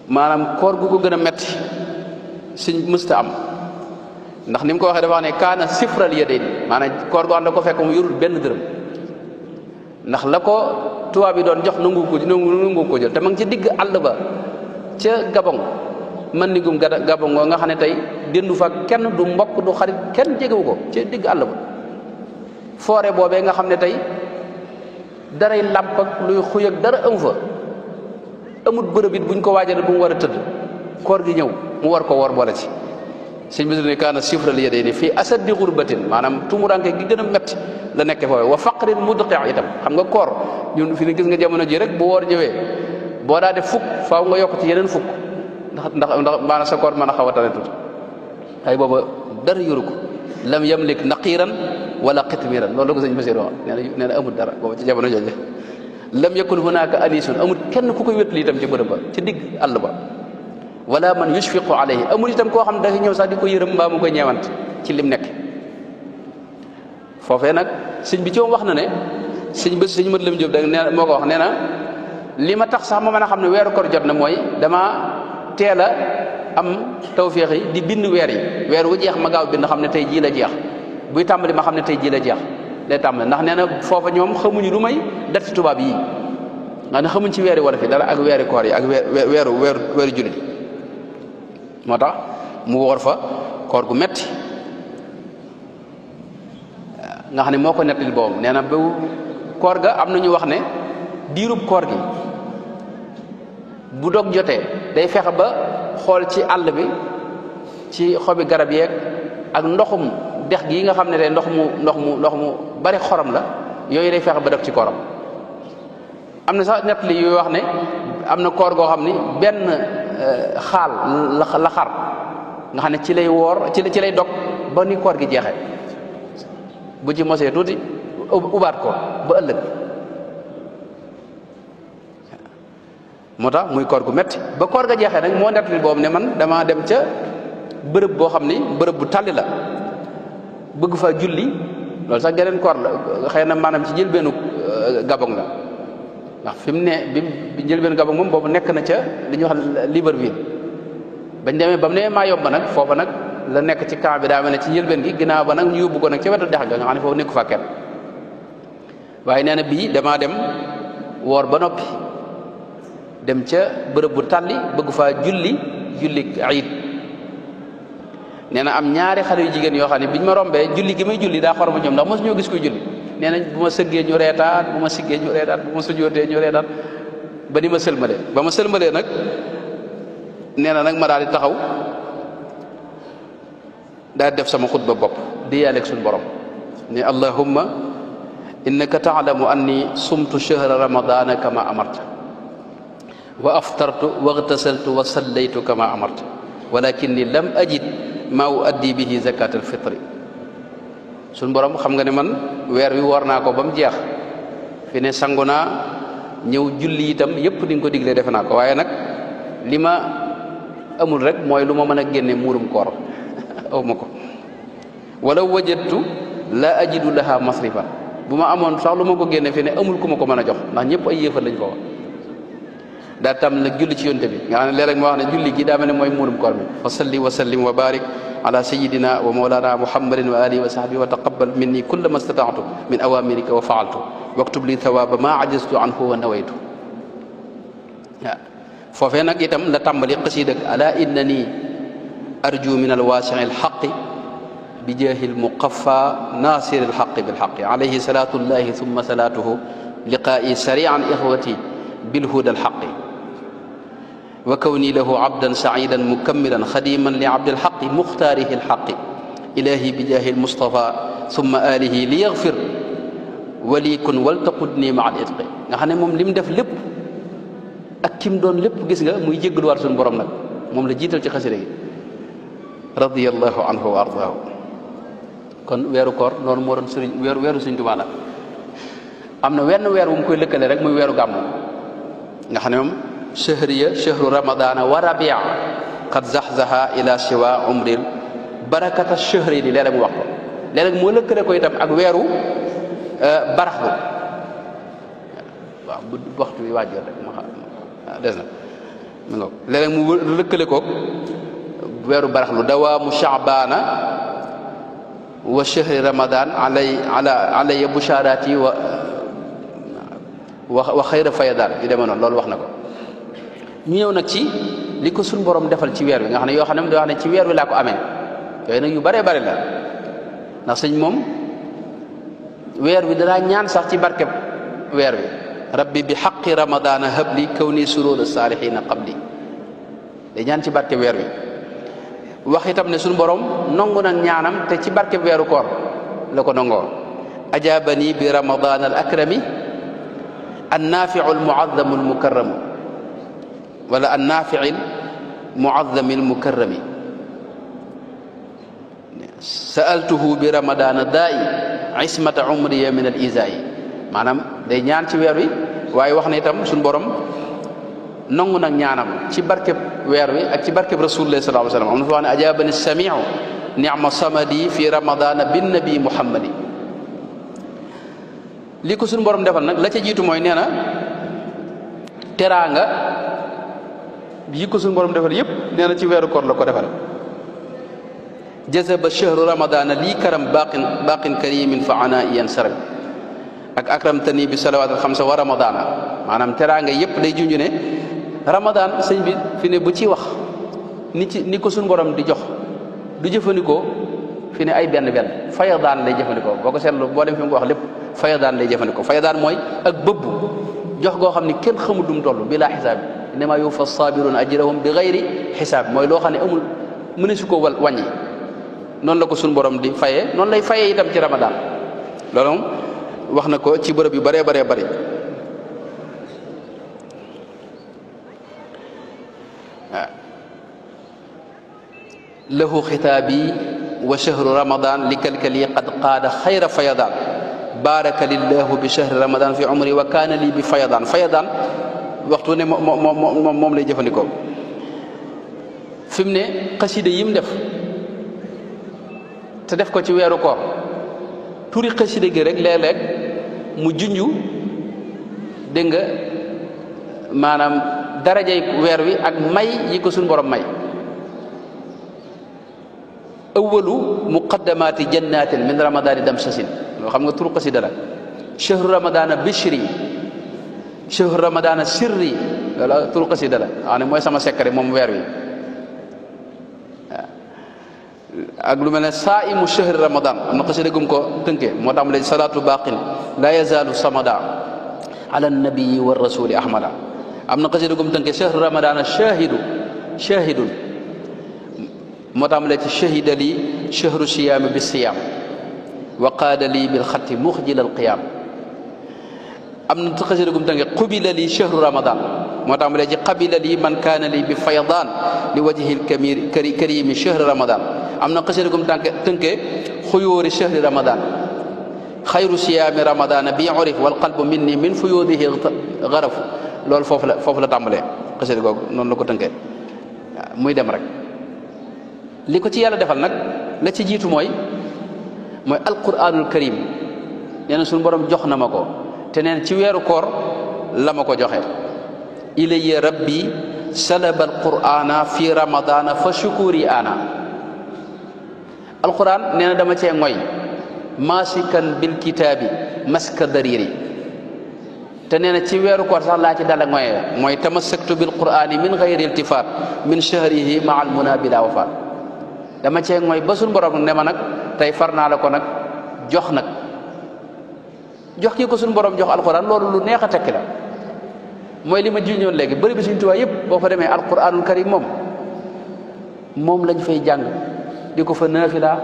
maanaam koor gu ko gën a metti sëñ mësta am ndax ni mu ko waxee dafa wax ne kaana sifral yadayni maanaam koor goo xam ne ko fekk mu yorul benn dërëm ndax la ko tubaab yi doon jox nangu ko jël te ma ngi ci digg àll ba ca Gabon man nigum Gabon ngoo nga xam ne tey dendu fa kenn du mbokk du xarit kenn jegewu ko ca digg àll ba foore boobee nga xam ne tey daray làmp ak luy xuy ak dara amu fa amut bërëb it buñ ko waajal bu mu war a tëdd koor gi ñëw mu war ko woor boole ci sëñ bi ne kaana sifral yadayni fii asaddi xurbatin maanaam tumuranke gi gën a metti la nekke foofu wa faqrin mudqi itam xam nga koor ñun fi ne gis nga jamono ji rek bu woor ñëwee boo daa def fukk faaw nga yokk ci yeneen fukk ndax maanaam sa koor mën a xaw a tane tuuti ay booba dara yoru ko lam yamlik naqiran wala qitmiran loolu la ko sëñ Basiru wax nee na amul dara booba ci jamono jooju lam yakun hunaka anisun amul kenn ku koy wétali itam ci bërëb ba ci digg àll ba wala man yushfiqu alayhi amul itam koo xam ne dafa ñëw sax di ko yërëm mbaa mu koy ñeewant ci lim nekk foofee nag sëñ bi ci moom wax na ne sëñ Mat Lam Jóob da nee moo ko wax nee na li ma tax sax ma mën a xam ne weeru koor jot na mooy dama teel a am tawféex yi di bind weer yi weer wu jeex ma gaaw bind xam ne tey jii la jeex buy tàmbali ma xam ne tey jii la jeex day tàmbali ndax nee na foofa ñoom xamuñu lu may dati tubaab yi nga ne xamuñ ci weeri wolof yi dara ak weeri koor yi ak weeru jullit moo tax mu woor fa koor gu metti nga xam ne moo ko nettali boobu nee na ba koor ga am na ñu wax ne diirub koor gi bu dog jotee day fexe ba xool ci àll bi ci xobi garab yeeg ak ndoxum dex gi nga xam ne day ndox mu bari xorom la yooyu day fexe ba def ci kooram. am na sax nettali yooyu wax ne am na koor goo xam ni benn xaal la xar nga xam ne ci lay woor ci lay dog ba ni koor gi jeexee bu ci mosee tuuti ubaat ko ba ëllëg. moo tax muy koor gu metti ba koor ga jeexee nag moo nettali boobu ne man damaa dem ca bërëb boo xam ni bërëb bu tàlli la bëgg fa julli loolu sax geneen koor la xëy na maanaam ci njëlbeenu Gabon la ndax fi mu ne bi njëlbeenu Gabon moom boobu nekk na ca li ñuy wax Libreville bañ demee ba mu ne maa yomb nag foofa nag la nekk ci camp bi daa mel ne ci njëlbeen gi ginnaaw ba nag ñu yóbbu ko nag ca wetu dex ga nga xam ne foofu nekku fa kenn waaye nee na bii damaa dem woor ba noppi dem ca bërëb bu tàlli bëgg faa julli ayit nee na am ñaari xale yu jigéen yoo xam ne biñ ma rombee julli gi may julli daa xorma ñoom ndax mosu ñoo gis koy julli nee nañ bu ma sëggee ñu reetaat bu ma siggee ñu reetaat bu ma sujootee ñu reetaat ba ni ma sëlmalee ba ma sëlmalee nag nee na nag ma daal di taxaw daal di def sama xutba bopp di yàlla ak suñu borom ne allahumma innaka taalamu anni sumtu shahra ramadana kama amarta wa aftartu wagtasaltu wa sallaytu kama amarta walakinni lam ajid ma uaddi bihi zakat alfitri suñ borom xam nga ne man weer wi woor naa ko ba mu jeex fi ne sangu naa ñëw julli itam yépp di nga ko diglee defe naa ko waaye nag li ma amul rek mooy lu ma mën a génne muurum koor aw ma ko wala wajadtu la ajidu laha masrifa bu ma amoon sax lu ma ko génne fi ne amul ku ma ko mën a jox ndax ñëpp ay yéefal lañ ko wax daa tam nag julli ci yonte bi nga xam ne léeg-léeg ma wax ne julli gi daa mel ne mooy muurum koor mi fa salli wa sallim wa barik ala sayidina wa mawlana muhammadin wa alihi wa sahbihi wa taqabbal minni kulla ma stata'tu min awamirika wa fa'altu waktub li thawaba ma ajaztu anhu wa nawaytu waaw foofee nag itam la tàmbali xasiid ak ala innani arju min alwaasi'i alxaqi bi jaahi almuqaffa nasiri alxaqi bilxaqi alayhi salatullahi thumma salatuhu liqaa'i sari'an ixwati bilhuda alxaqi wa kawni lahu abdan saidan mukammilan xadiman li abdilxaqi muxtaarihi alxaqi ilahi bi jaahi almustafa thumma alihi li yaxfir walikun waltaqudni maa al itqi nga xam ne moom li mu def lépp ak kim doon lépp gis nga muy jéggaluwaat suñu borom nag moom la jiital ci xasida gi radiyallahu anhu wa ardaahu kon weeru koor noonu moo doon sëriñ weeru Sëriñ Tuubaa la am na wenn weer wu mu koy lëkkale rek muy weeru gàmmu nga xam ne moom shahriya shahru ramadana wa rabia qad zaxzaha ila siwa umril barakata shahri ni léeg-léeg mu wax ko léeg-léeg moo lëkkale ko itam ak weeru baraxlu waaw bu waxtu bi waajal rek ma xam des na mi nga léeg-léeg mu lëkkale ko weeru baraxlu dawaamu shaabaana wa shahri ramadan alaya busharati wa xayra fayadaan yu demee noonu loolu wax na ko ñu ñëw nag ci li ko suñ borom defal ci weer wi nga xam ne yoo xam ne da wax ne ci weer wi laa ko amee yooyu nag yu bare bare la ndax sëñ moom weer wi danaa ñaan sax ci barkeb weer wi rabbi bi xaqi ramadana habli kawni surur saalihina qabli day ñaan ci barkeb weer wi wax itam ne suñu borom nongu nag ñaanam te ci barkeb weeru koor la ko nongoo ajabani bi ramadan al akrami annaafiu almuazzamu almukarramu wala annaafiu almuazzami almukarrami sa'altuhu bi ramadana daa'i ismata umriya min al isaa'i maanaam day ñaan ci weer wi waaye wax na itam suñu borom nangu nag ñaanam ci barkeb weer wi ak ci barkeb rasulullah sallallahu alayhi wa sallam am na fa wax ne ajabani samiu ni'ma samadi fi ramadana bin nabi muhammadi li ko suñu borom defal nag la ca jiitu mooy nee na teraanga yi ko suñu borom defal yépp nee na ci weeru koor la ko defal jazaba shahru ramadana lii karam baqin karimin fa ana iyan saram ak akramtani bi salawat al xamsa wa ramadana maanaam teraanga yépp day junju ne ramadan sëñ bi fi ne bu ci wax ni ko suñu borom di jox du jëfandikoo fi ne ay benn fayadaan lay jëfandikoo boo ko seetlu boo dem fi mu ko wax lépp fayadaan lay jëfandikoo fayadaan mooy ak bëbbu jox goo xam ni kenn xamul dum toll bi laa xisaab innama yuwaffa saabiruna ajrahum bi gayri xisaab mooy loo xam ne amul mëne su ko wàññi noonu la ko suñu borom di fayee noonu lay fayee itam ci ramadaan loolu moom wax na ko ci bërëb yu bëree bëri lahu xitaabi wa shahru ramadan li kalkali qad qaada xayra fayadaan baraka lillahu bi shahri ramadan fi umri wa kaana lii bi fayadaan waxtu ne moom lay jëfandikoo fi mu ne xasida yim def te def ko ci weeru koor turi xasida gi rek léeg-léeg mu junju dégg nga maanaam darajay weer wi ak may yi ko suñu borom may awalu muqaddamaati jannatin min ramadani damsasin loo xam nga turu xasida la chahru ramadana bishri chahru ramadana sirri loola turu xasida la xam ne mooy sama secret moom weer wi ak lu mel ne saimu chahri ramadan am na xasida gum ko tënkee moo tax mu leen salatu baqin la yazalu samada ala nabii wa rasuli ahmada am na xasida gum tënkee chahru ramadana shahidun moo tax mu leen ci shahida li chahru siyaami bi siyaam wa qaada lii bil xatti muxjil al qiyaam am na xasida gum tënkee qubila lii chahru ramadan moo tax mu leen ci qabila lii man kaana lii bi faydaan li wajhi l karimi chahri ramadan am na xasida gum tënkee xuyóori chahri ramadan xayru siyaami ramadana bi urif wal qalbu minni min fuyudihi garafu loolu foofu la tàmbalee xasida googu noonu la ko tënkee muy dem rek li ko ci yàlla defal nag la ci jiitu mooy alquranul karim nee na suñu borom jox na ma ko te neen ci weeru koor la ma ko joxe ilayya rabbi salaba alqurana fi ramadana fa shukuri ana alquran nee na dama cee ngoy masikan bil kitaabi maska dariri te nee na ci weeru koor sax laa ci dala ngoyee mooy tamassaktu bil qurani min gayri iltifat min shahrihi ma al muna bila wafaat dama cee ngoy ba suñu borom ne ma nag tey far naa la ko nag jox kii ko suñu borom jox alquran loolu lu neex a tekki la mooy li ma jiñoon léegi bëri bi suñu tubaab yëpp boo fa demee alquranul karim moom lañ fay jàng di ko fa naafila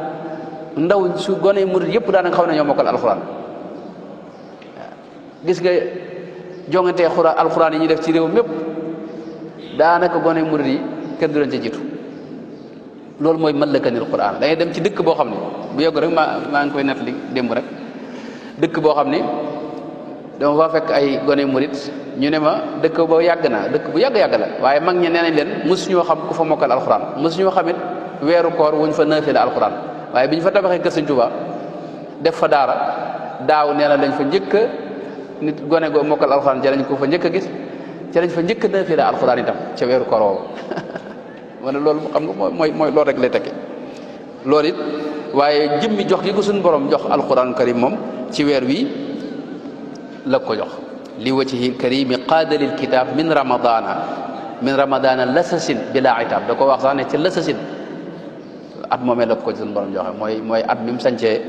ndaw su gone murid yëpp daanaka xaw na ñoo mokkal alquran gis nga jongantee alquran yi ñuy def ci réew mépp daanaka gone murid yi kenn du leen ca jiitu loolu mooy mallakanil quran da ngay dem ci dëkk boo xam ne bu yogg rek maa ngi koy nettali démb rek dëkk boo xam ne dama fa fekk ay gone murit ñu ne ma dëkk boo yàgg na dëkk bu yàgg la waaye mag ñi nee nañ leen mosuñoo xam ku fa mokkal alquran mosuñoo xamit weeru koor wuñ fa naafila alquran waaye bi ñu fa tabaxee kër Sëñ Tuubaa def fa daara daaw nee na lañ fa njëkk nit gone goo mokkal alquran ca lañ ko fa njëkk a gis ca lañ fa njëkk naafila alquran itam ca weeru koor woowu wala loolu xam nga mooy loolu rek lay tekki loolu it waaye jëmmi jox gi ko suñu borom jox alquran karim moom ci weer wi la ko jox li wajhi karimi qaada lil kitab min ramadana lasasin bila itab da ko wax sax ne ci lasasin at moomee la ko suñu borom joxe mooy at mi mu sancee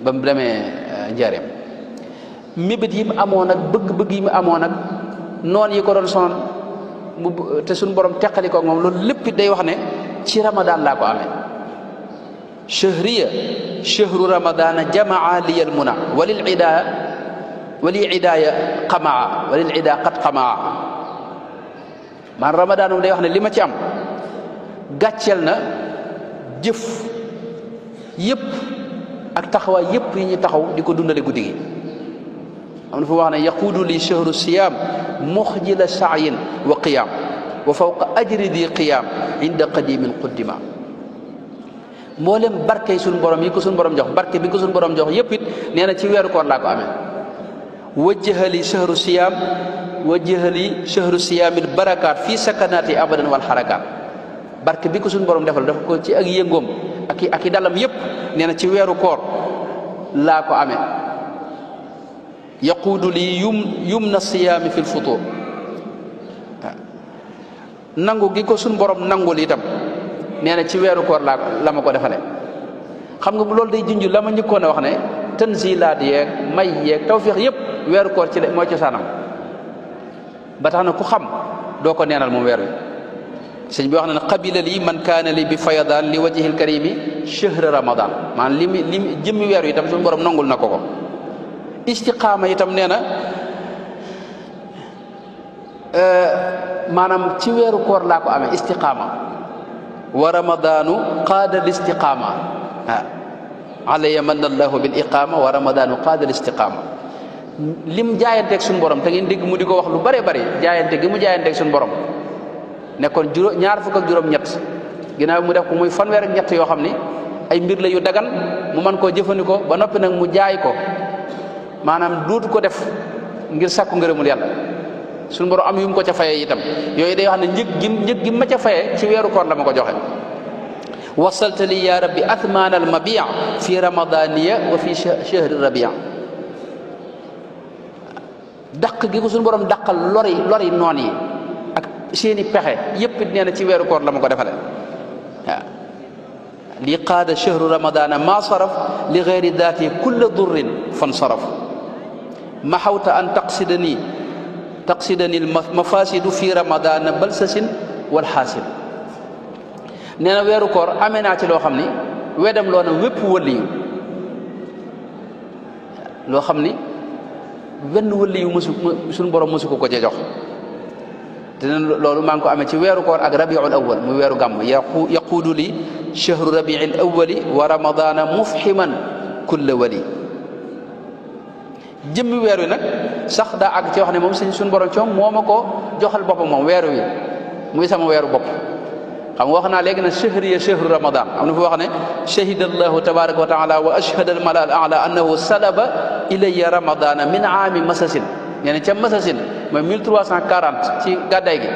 ba mu demee njaareem mébét yi mu amoon ak bëgg-bëgg yi mu amoon ak noon yi ko doon sonal te suñu borom teqali ko ak moom loolu lépp day wax ne ci ramadan laa ko amee shahriya shahru ramadana jamaa liyal muna wali idaaya qamaa walil ida qad qamaa man ramadan moom day wax ne li ma ci am gàcceel na jëf yëpp ak taxawaay yëpp yi ñu taxaw di ko dundale guddi gi am na fu wax ne yaquudu li shahru siyam muxjila saayin wa qiyam wa fawqa ajri di qiyam inda qadimin quddima mboolem barke suñu borom yi ko suñu borom jox barke bi ko suñu borom jox yëpp it nee na ci weeru koor laa ko amee wajjahali shahru siyam wajjahali shahru siyamil barakaat fii sakanaati abadan wal xarakaat barke bi ko suñu borom defal dafa ko ci ak yëngoom ak i dalam yëpp nee na ci weeru koor laa ko amee yaquudu li yumna siyaami fi lfutur nangu gi ko suñu borom nangul itam nee na ci weeru koor la ma ko defale xam nga loolu day junj la ma njëkkoon a wax ne tanzilaat yeeg may yeeg tawfiix yëpp weeru koor ci mooy cosaanam ba tax na ku xam doo ko neenal moom weer wi sëñ bi wax na ne qabila lii man kaana li bi fayadaan li wajhil karimi chahra ramadan maanaam li jëmmi weer wi itam suñu borom nangul na ko istiqaama itam nee na maanaam ci weeru koor laa ko amee istiqaama wa ramadaanu qaada l istiqaama alaya manna allahu bil iqaama wa ramadaanu qaada l istiqaama lim jaayanteeg suñu borom te ngeen dégg mu di ko wax lu bare bari jaayante gi mu jaayanteeg suñu borom nekkoon ñaar fukk ak juróom-ñett ginnaaw mu def ko muy fanweer ak ñett yoo xam ni ay mbir la yu dagan mu mën koo jëfandikoo ba noppi nag mu jaay ko maanaam duutu ko def ngir sàkku ngërëmul yàlla suñu borom am yu mu ko ca fayee itam yooyu day wax ne njëg gi ma ca fayee ci weeru koor la ma ko joxe wasalta li ya rabbi athmaan al mabia fi ramadaniya wa fi chahri rabia daq gi ko suñu borom daqal lori noon yi ak seeni pexe yépp nee na ci weeru koor la ma ko defale waaw li qaada chahru ramadana ma saraf li gayri daati kulla durrin fan saraf ma xawta an taqsidani mafasidu fi ramadana balsasin wal xaasil nee na weeru koor amee naa ci loo xam ni wedam loo na wépp wëliyu loo xam ni wenn wëliyu suñu borom mësu ko cee jox te loolu maa ngi ko amee ci weeru koor ak rabiul awal muy weeru gàmm yaquudu li chahru rabiil awali wa ramadana mufhiman kulla wali jëmmi weer wi nag sax daa àgg ci wax ne moom suñu borom coom moo ma ko joxal boppam moom weer wi muy sama weeru bopp xam nga wax naa léegi nag chahriya chahru ramadan am na fu wax ne shahida allahu tabaraka wa taala wa ashhada al mala al ala annahu salaba ilayya ramadana min aami masasin nee na ca masasin mooy 1340 ci gàddaay gi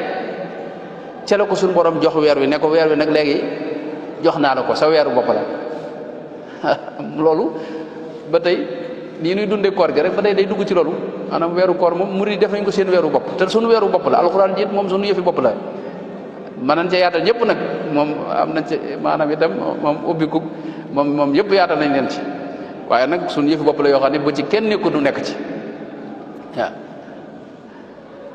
ca la ko suñu borom jox weer wi ne ko weer wi nag léegi jox naa la ko sa weeru bopp la loolu ba tey nii nuy dundee koor gi rek ba tey day dugg ci loolu maanaam weeru koor moom murid def nañ ko seen weeru bopp te suñu weeru bopp la alxuraan jiit moom suñu yëfi bopp la mën nañ ca yaatal ñëpp nag moom am nañ ci maanaam itam moom ubbiku moom yëpp yaatal nañ leen ci waaye nag suñu yëfi bopp la yoo xam ne bu ci kenn nekkul du nekk ci waaw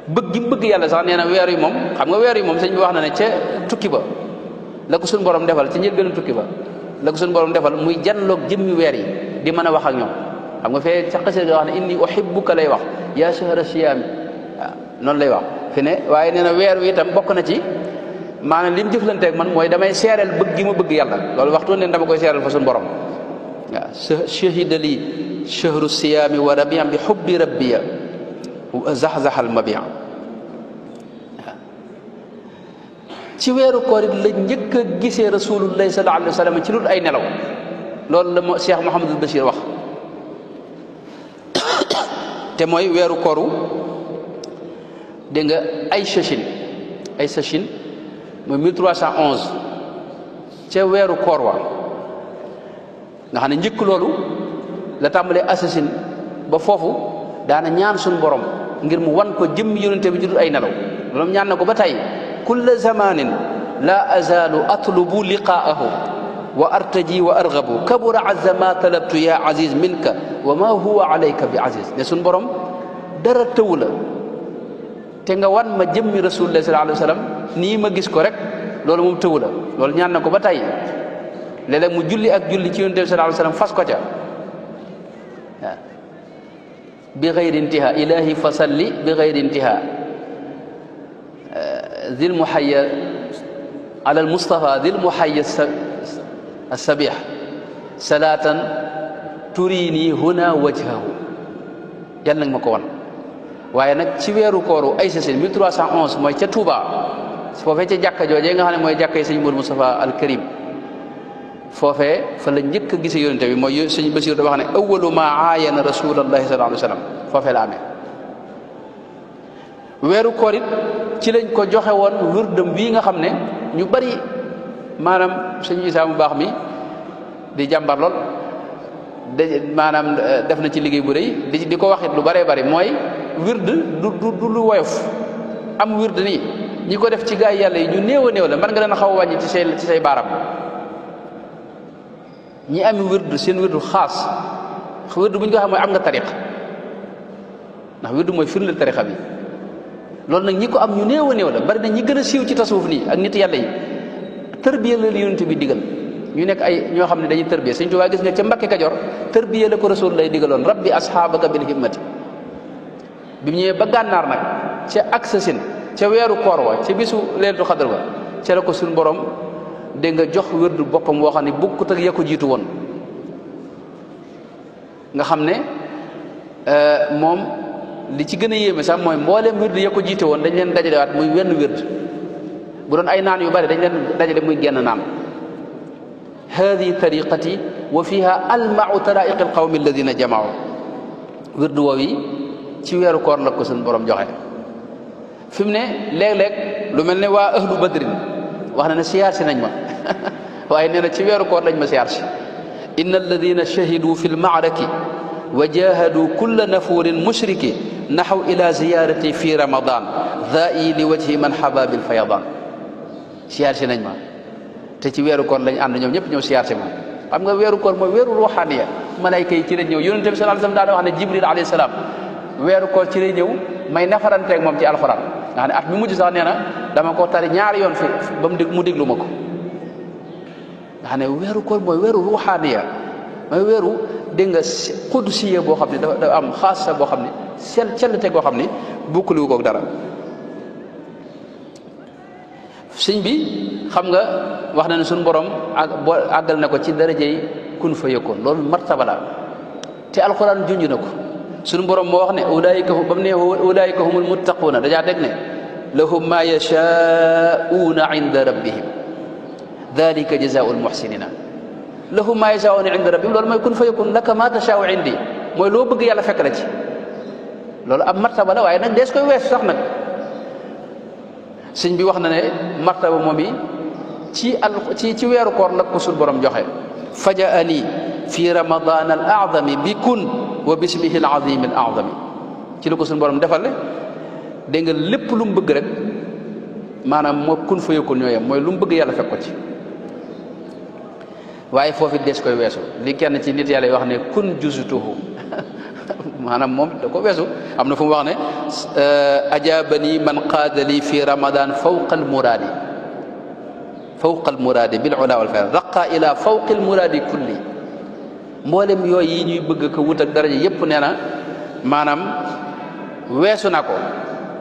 bëgg gi bëgg yàlla sax nee na weer yi moom xam nga weer yi moom sëñ bi wax na ne ca tukki ba la ko suñu borom defal ci njëlbéenu tukki ba la ko suñu borom defal muy janloog jëmmi weer yi di mën a wax ak ñoom xam nga fee ca xasee nga wax ne inni uhibbuka lay wax yaa shahra siyaami waaw noonu lay wax fi ne waaye nee na weer wi itam bokk na ci maanaam li mu jëflanteeg man mooy damay seereel bëgg gi ma bëgg yàlla loolu waxtu ne dama koy seereel fa suñu borom waaw shahida li shahru siyaami wa rabian bi hubbi rabbiya zaxzaxal mabia ci weeru koor it la njëkk a gisee rasulullahi sallallahu alayhi wa sallam ci lul ay nelaw loolu la moo Cheikh Mouhamadul Bachir wax te mooy weeru kooru dégg nga ay sachin mooy 1311 ca weeru koor wa nga xam ne njëkk loolu la tàmbalee assasine ba foofu daana ñaan suñu borom ngir mu wan ko jëmm yonente bi judul ay nelaw loolu ñaan na ko ba tey kulla zamanin la azalu atlubu liqaahu wa artaji wa argabu kabura azza ma talabtu ya aziz minka wa ma huwa alayka bi aziz ne suñu borom dara tëwu la te nga wan ma jëmmi rasulullah sallallahu alayhi wa sallam nii ma gis ko rek loolu moom tëwu la loolu ñaan na ko ba tey léeg-léeg mu julli ak julli ci yonente bi sallallahu alayhi wa sallam fas ko ca waaw bi gayri intiha ilahi fasalli bi gayri intiha dil muhayya ala al mustafa dil muhayya السبيح صلاة تريني هنا وجهه yàlla nga ma ko wan waaye nag ci weeru kooru ay sasin 1311 mooy ca Touba foofee ca jàkka joojee nga xam ne mooy jàkka yi sëñ Mourou Moustapha al Karim foofee fa la njëkk a gisee yonente bi mooy sëñ Basiir da wax ne awwalu ma aayana rasulallahi sallallahu alayhi wa sallam foofee la amee weeru koor it ci lañ ko joxe woon wirdam bii nga xam ne ñu bari maanaam sëñ Isaa mu baax mi di jàmbar lool maanaam def na ci liggéey bu rëy di ko waxit lu bëree bëri mooy wird du lu woyof am wird nii ñi ko def ci gaay yàlla yi ñu néew a néew la mën nga leen a xaw a wàññi ci say baaram ñi am wirdu seen wirdu xaas wirdu bu ñu ko xam mooy am nga tariq ndax wirdu mooy firndeel tariqa bi loolu nag ñi ko am ñu néew a néew la bari na ñi gën a siiw ci tasawuf nii ak nit yàlla yi tërbiya la yonent bi digal ñu nekk ay ñoo xam ne dañuy tërbiya Sëñ Tuubaa gis nga ca Mbakke Kajoor tërbiya la ko rasul lay digaloon rabbi asxaabaka bil himmati bi mu ñëwee ba gànnaar nag ca ak sa sin ca weeru koor wa ca bisu leeltu xadar wa ca la ko suñu borom dégg nga jox wérdu boppam woo xam ne bukkut ak ya ko jiitu woon nga xam ne moom li ci gën a yéeme sax mooy mbooleem wérdu ya ko jiite woon dañ leen dajalewaat muy wenn wérd bu doon ay naan yu bari dañ leen dajale muy genn naan hadi tariqati wa fiha almau taraiq alqawmi alladina jamaau wérdu woow yi ci weeru koor la ko suñu borom joxe fi mu ne léeg-léeg lu mel ne waa ahlu badrin wax na ne siyaar si nañ ma waaye nee na ci weeru koor lañ ma siyaar si inna alladina shahidu fi lmaaraki wa jahadu kulla nafurin mushriki naxaw ila ziyarati fi ramadan daa'i li wajhi man xaba bil fayadan siyaar si nañ ma te ci weeru koor lañ ànd ñoom ñëpp ñëw siyaar si ma xam nga weeru koor mooy weeru ruuxaaniya malayka yi ci lañ ñëw yonente bi sallallahu alayhi wasallam daana wax ne jibril alayhi salaam weeru koor ci lay ñëw may nafaranteeg moom ci alxuraan nga xam ne at mi mujj sax nee na dama ko tari ñaari yoon fi ba mu déglu ma ko nga xam ne weeru koor mooy weeru ruuxaaniya mooy weeru dégg nga qudsiya boo xam ne dafa am xaasa boo xam ne cellte goo xam ne bukkaliwu koog dara sëñ bi xam nga wax na ne suñu borom àggal na ko ci darajey kun fa yëkkoon loolu martaba la te alxuraan junj na ko suñu borom moo wax ne ulaayika ba mu ne ulaayika humul muttaquuna dajaa teg ne lahum ma yashaa'uuna inda rabbihim dalika jazaa'ul muhsinina lahum ma yashaa'uuna inda rabbihim loolu mooy kun fa yakun laka ma tashaa'u indi mooy loo bëgg yàlla fekk la ci loolu am martaba la waaye nag dees koy weesu sax nag sëñ bi wax na ne martaba moom yi ci weeru koor la ko suñu borom joxe fajaani fi ramadan al a'zami bi kun wa bismihi al azim al a'zami ci la ko suñu borom defal dégg nga lépp lu mu bëgg rek maanaam moo kun fa yakun ñooyam mooy lu mu bëgg yàlla fekk ko ci waaye foofu des koy weesu li kenn ci nit yàlla yi wax ne kun juzutuhu maanaam moom da ko weesu am na fu mu wax ne ajabani man qaadali fi ramadan fawqa al muraadi bil ula wal fayda raqa ila fawqi al muraadi kulli mboolem yooyu yi ñuy bëgg ko wut ak daraja yépp nee na maanaam weesu na ko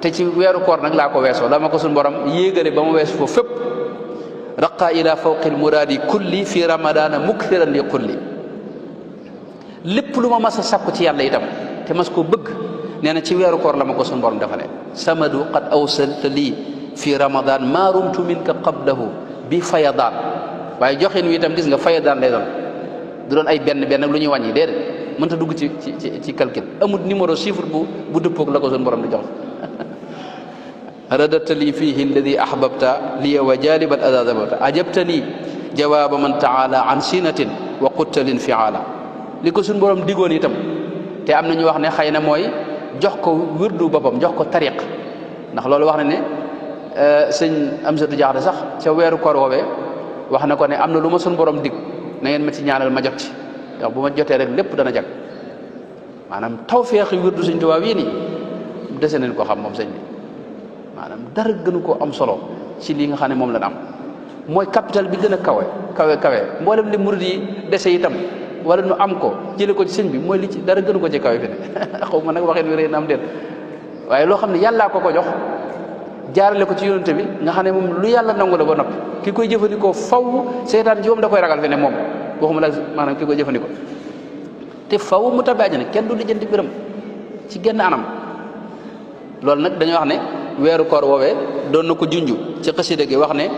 te ci weeru koor nag laa ko weesoo la ma ko suñu borom yéegale ba ma weesu foofu fépp raqa ila fawqi al muraadi kulli fi ramadana mukthiran li kulli lépp lu ma mas a sàkku ci yàlla itam te mas koo bëgg nee na ci weeru koor la ma ko suñu borom defalee samadu qad awsalta lii fi ramadan maa rumtu minka qablahu bi fayadaan waaye joxin wi itam gis nga fayadaan lay doon du doon ay benn lu ñuy wàññi déedéet mënta dugg ci calcul amul numéro chiffre bu dëppoog la ko suñu borom di jox radata lii fihi alladi ahbabta liya wa jalibat adadabata ajabtani jawaaba man taala an sinatin wa quttalin fiala li ko suñu borom digoon itam te am na ñu wax ne xëy na mooy jox ko wirdu boppam jox ko tariq ndax loolu wax na ne sëñ Amsatu Jaxate sax ca weeru koor woowee wax na ko ne am na lu ma suñu borom dig na ngeen ma ci ñaanal ma jot ci ndax bu ma jotee rek lépp dana jag maanaam tawfeexi wirdu Sëñ Tuubaa wii nii dese nañ ko xam moom sëñ bi maanaam dara gënu koo am solo ci lii nga xam ne moom la am mooy capital bi gën a kawe mboolem li murid yi dese itam wala nu am ko jële ko ci sëñ bi mooy li ci dara gënu ko ci kawe fi ne xaw ma nag waxeen wi rëy na am déet waaye loo xam ne yàllaa ko jox jaarale ko ci yonente bi nga xam ne moom lu yàlla nangu la ba noppi ki koy jëfandikoo faw seytaan ci moom da koy ragal fi ne moom waxuma la maanaam ki koy jëfandikoo te faw mu tabaaji ne kenn du lijjanti biram ci genn anam loolu nag dañuy wax ne weeru koor woowee doon na ko junju ci xasida gi wax ne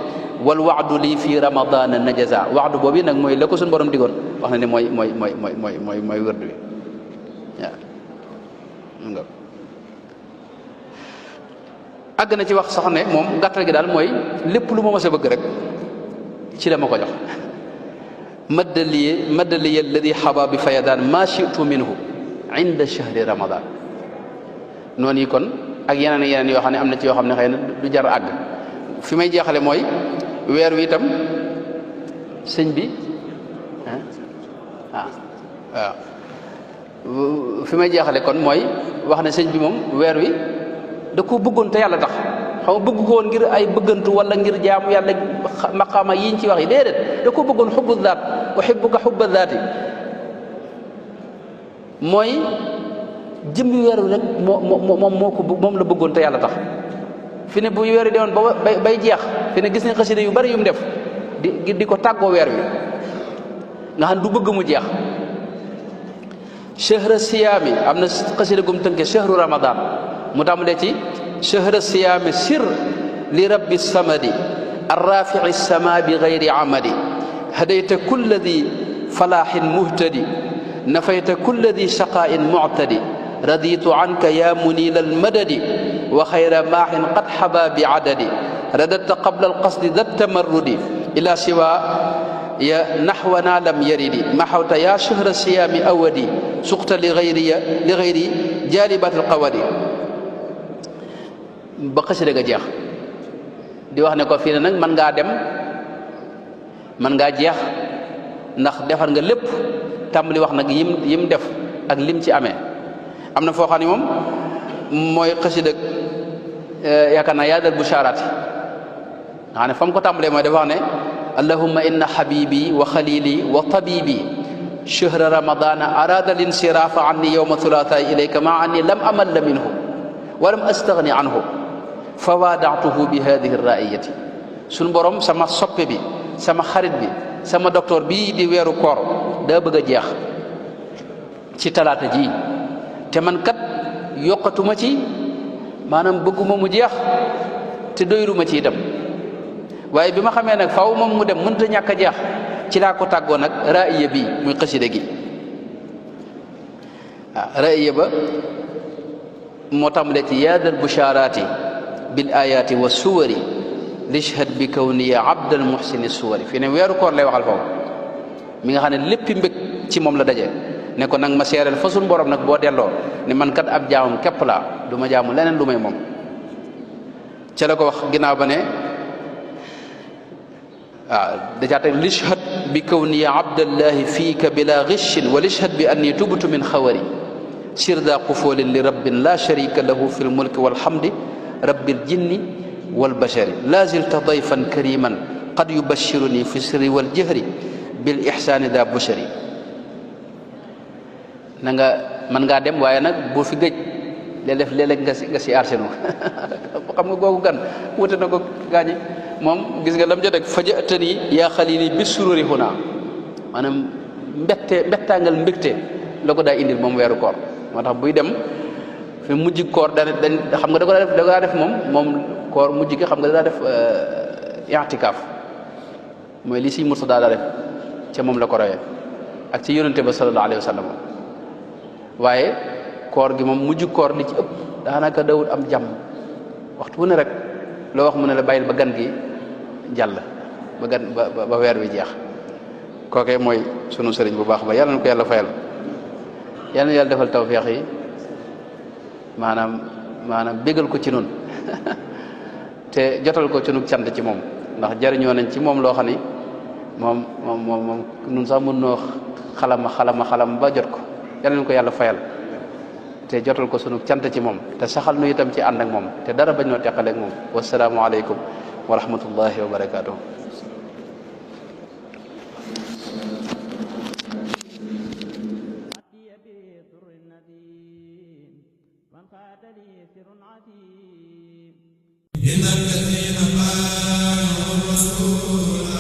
wal waadu lii fii ramadana najaza waadu boobu nag mooy la ko suñu borom digoon wax na ne mooy wërdu wi waaw àgg na ci wax sax ne moom gàttal gi daal mooy lépp lu ma mës a bëgg rek ci la ma ko jox maddaliya alladi xaba bi fayadaan ma shitu minhu inda shahri ramadan noonu yi kon ak yeneen yoo xam ne am na ci yoo xam ne xëy na du jar àgg fi may jeexale mooy weer wi itam sëñ bi waaw fi may jeexale kon mooy wax ne sëñ bi moom weer wi da ko bëggoon te yàlla tax xam nga bëgg ko woon ngir ay bëggantu wala ngir jaamu yàlla maqaama yiñ ci wax yi déedéet da ko bëggoon xubbu zaat uhibbuka xubba zaati mooy jëmmi weer wi rek moom la bëggoon te yàlla tax fi ne bu weer wi demoon ba bay jeex fi ne gis ne xasida yu bari yu mu def di ko tàggoo weer wi nga xam du bëgg mu jeex chahra siyaami am na xasida gum tënke chahru ramadan mu tàmbalee ci chahra siyaami sir li rabbi samadi arrafici sama bi gayri amadi hadayta kulla di falaaxin muhtadi nafayta kulla di shaqaain muctadi raditu anka ya munila almadadi wa xayra maaxin qad xaba bi adadi radadta qabla alqasdi da tamarrudi ila siwa ya naxwana lam yaridi maxawta ya chahra siyaami awadi suqta li gayri jaalibat alqawadi ba xasida ga jeex di wax ne ko fii ne nag mën ngaa dem mën ngaa jeex ndax defar nga lépp tàmbali wax nag yim def ak lim ci amee am na foo xam ne moom mooy xasida yaakaar naa yaadal bushaaraat nga xam ne fa mu ko tàmbalee mooy dafa wax ne allahumma inna habibi wa xalili wa tabibi chahra ramadana arada linsirafa anni yowma thulatha ilayka ma anni lam amalla minhu wa lam astagni anhu fa waadaatuhu bi hadihi raiyati suñu borom sama soppe bi sama xarit bi sama docteur bii di weeru koor daa bëgg a jeex ci talaata ji te man kat yokkatuma ci maanaam bëgguma mu jeex te doyuluma ci itam waaye bi ma xamee nag faaw moom mu dem mënta ñàkk a jeex ci laa ko tàggoo nag raiya bi muy xasida gi waaw raiya ba moo tàmbalee ci yaadal bushaaraati bil ayaati wa suwari lishhad bi kawniya abdal muhsini suwari fii ne weeru koor lay waxal foofu mi nga xam ne léppi mbég ci moom la daje ne ko nag ma seereel fa suñu borom nag boo delloo ne man kat ab jaamam képp laa du ma jaamu leneen lu may moom ca la ko wax ginnaaw ba ne waaw dajaa teg lishhad bi kawniya abdallahi fiika bila gishin wa lishhad bi anni tubtu min xawari sirda qufoolin li rabbin la sharika lahu fi lmulki walhamdi rabbil jinni walbashari la zilta dayfan kariman qad yubashiruni fi sirri waljahri bil ihsani da bushari na nga mën ngaa dem waaye nag boo fi gëj day def léeg-léeg nga si arsenu xam nga googu gan wute na ko gaañi moom gis nga lam jot ak fajatani yaa xalili bi sururi huna maanaam mbettangal mbégte la ko daa indil moom weeru koor moo tax buy dem fi mujj koor dañ xam nga da daa def moom koor mujj gi xam nga da daa def i'tikaaf mooy li si Murtada daa def ca moom la ko royee ak ci yonente ba sallallahu alayhi wa sallam waaye koor gi moom mujj koor li ci ëpp daanaka dawul am jàmm waxtu wu ne rek loo wax mu ne la bàyyil ba gan gi jàll ba weer wi jeex kookee mooy sunu sëriñ bu baax ba yàlla na ko yàlla fayal yàlla na yàlla defal tawfeex yi maanaam bégal ko ci nun te jotal ko ci nu cant ci moom ndax jariñoo nañ ci moom loo xam ni moom nun sax mën noo xalama ba jot ko yàlla na ko yàlla fayal te jotal ko sunu cant ci moom te saxal nu itam ci ànd ak moom te dara bañ noo teqaleeg moom wasalaamu aleykum wa rahmatullahi wa barakaatuh. إن الذين قالوا الرسول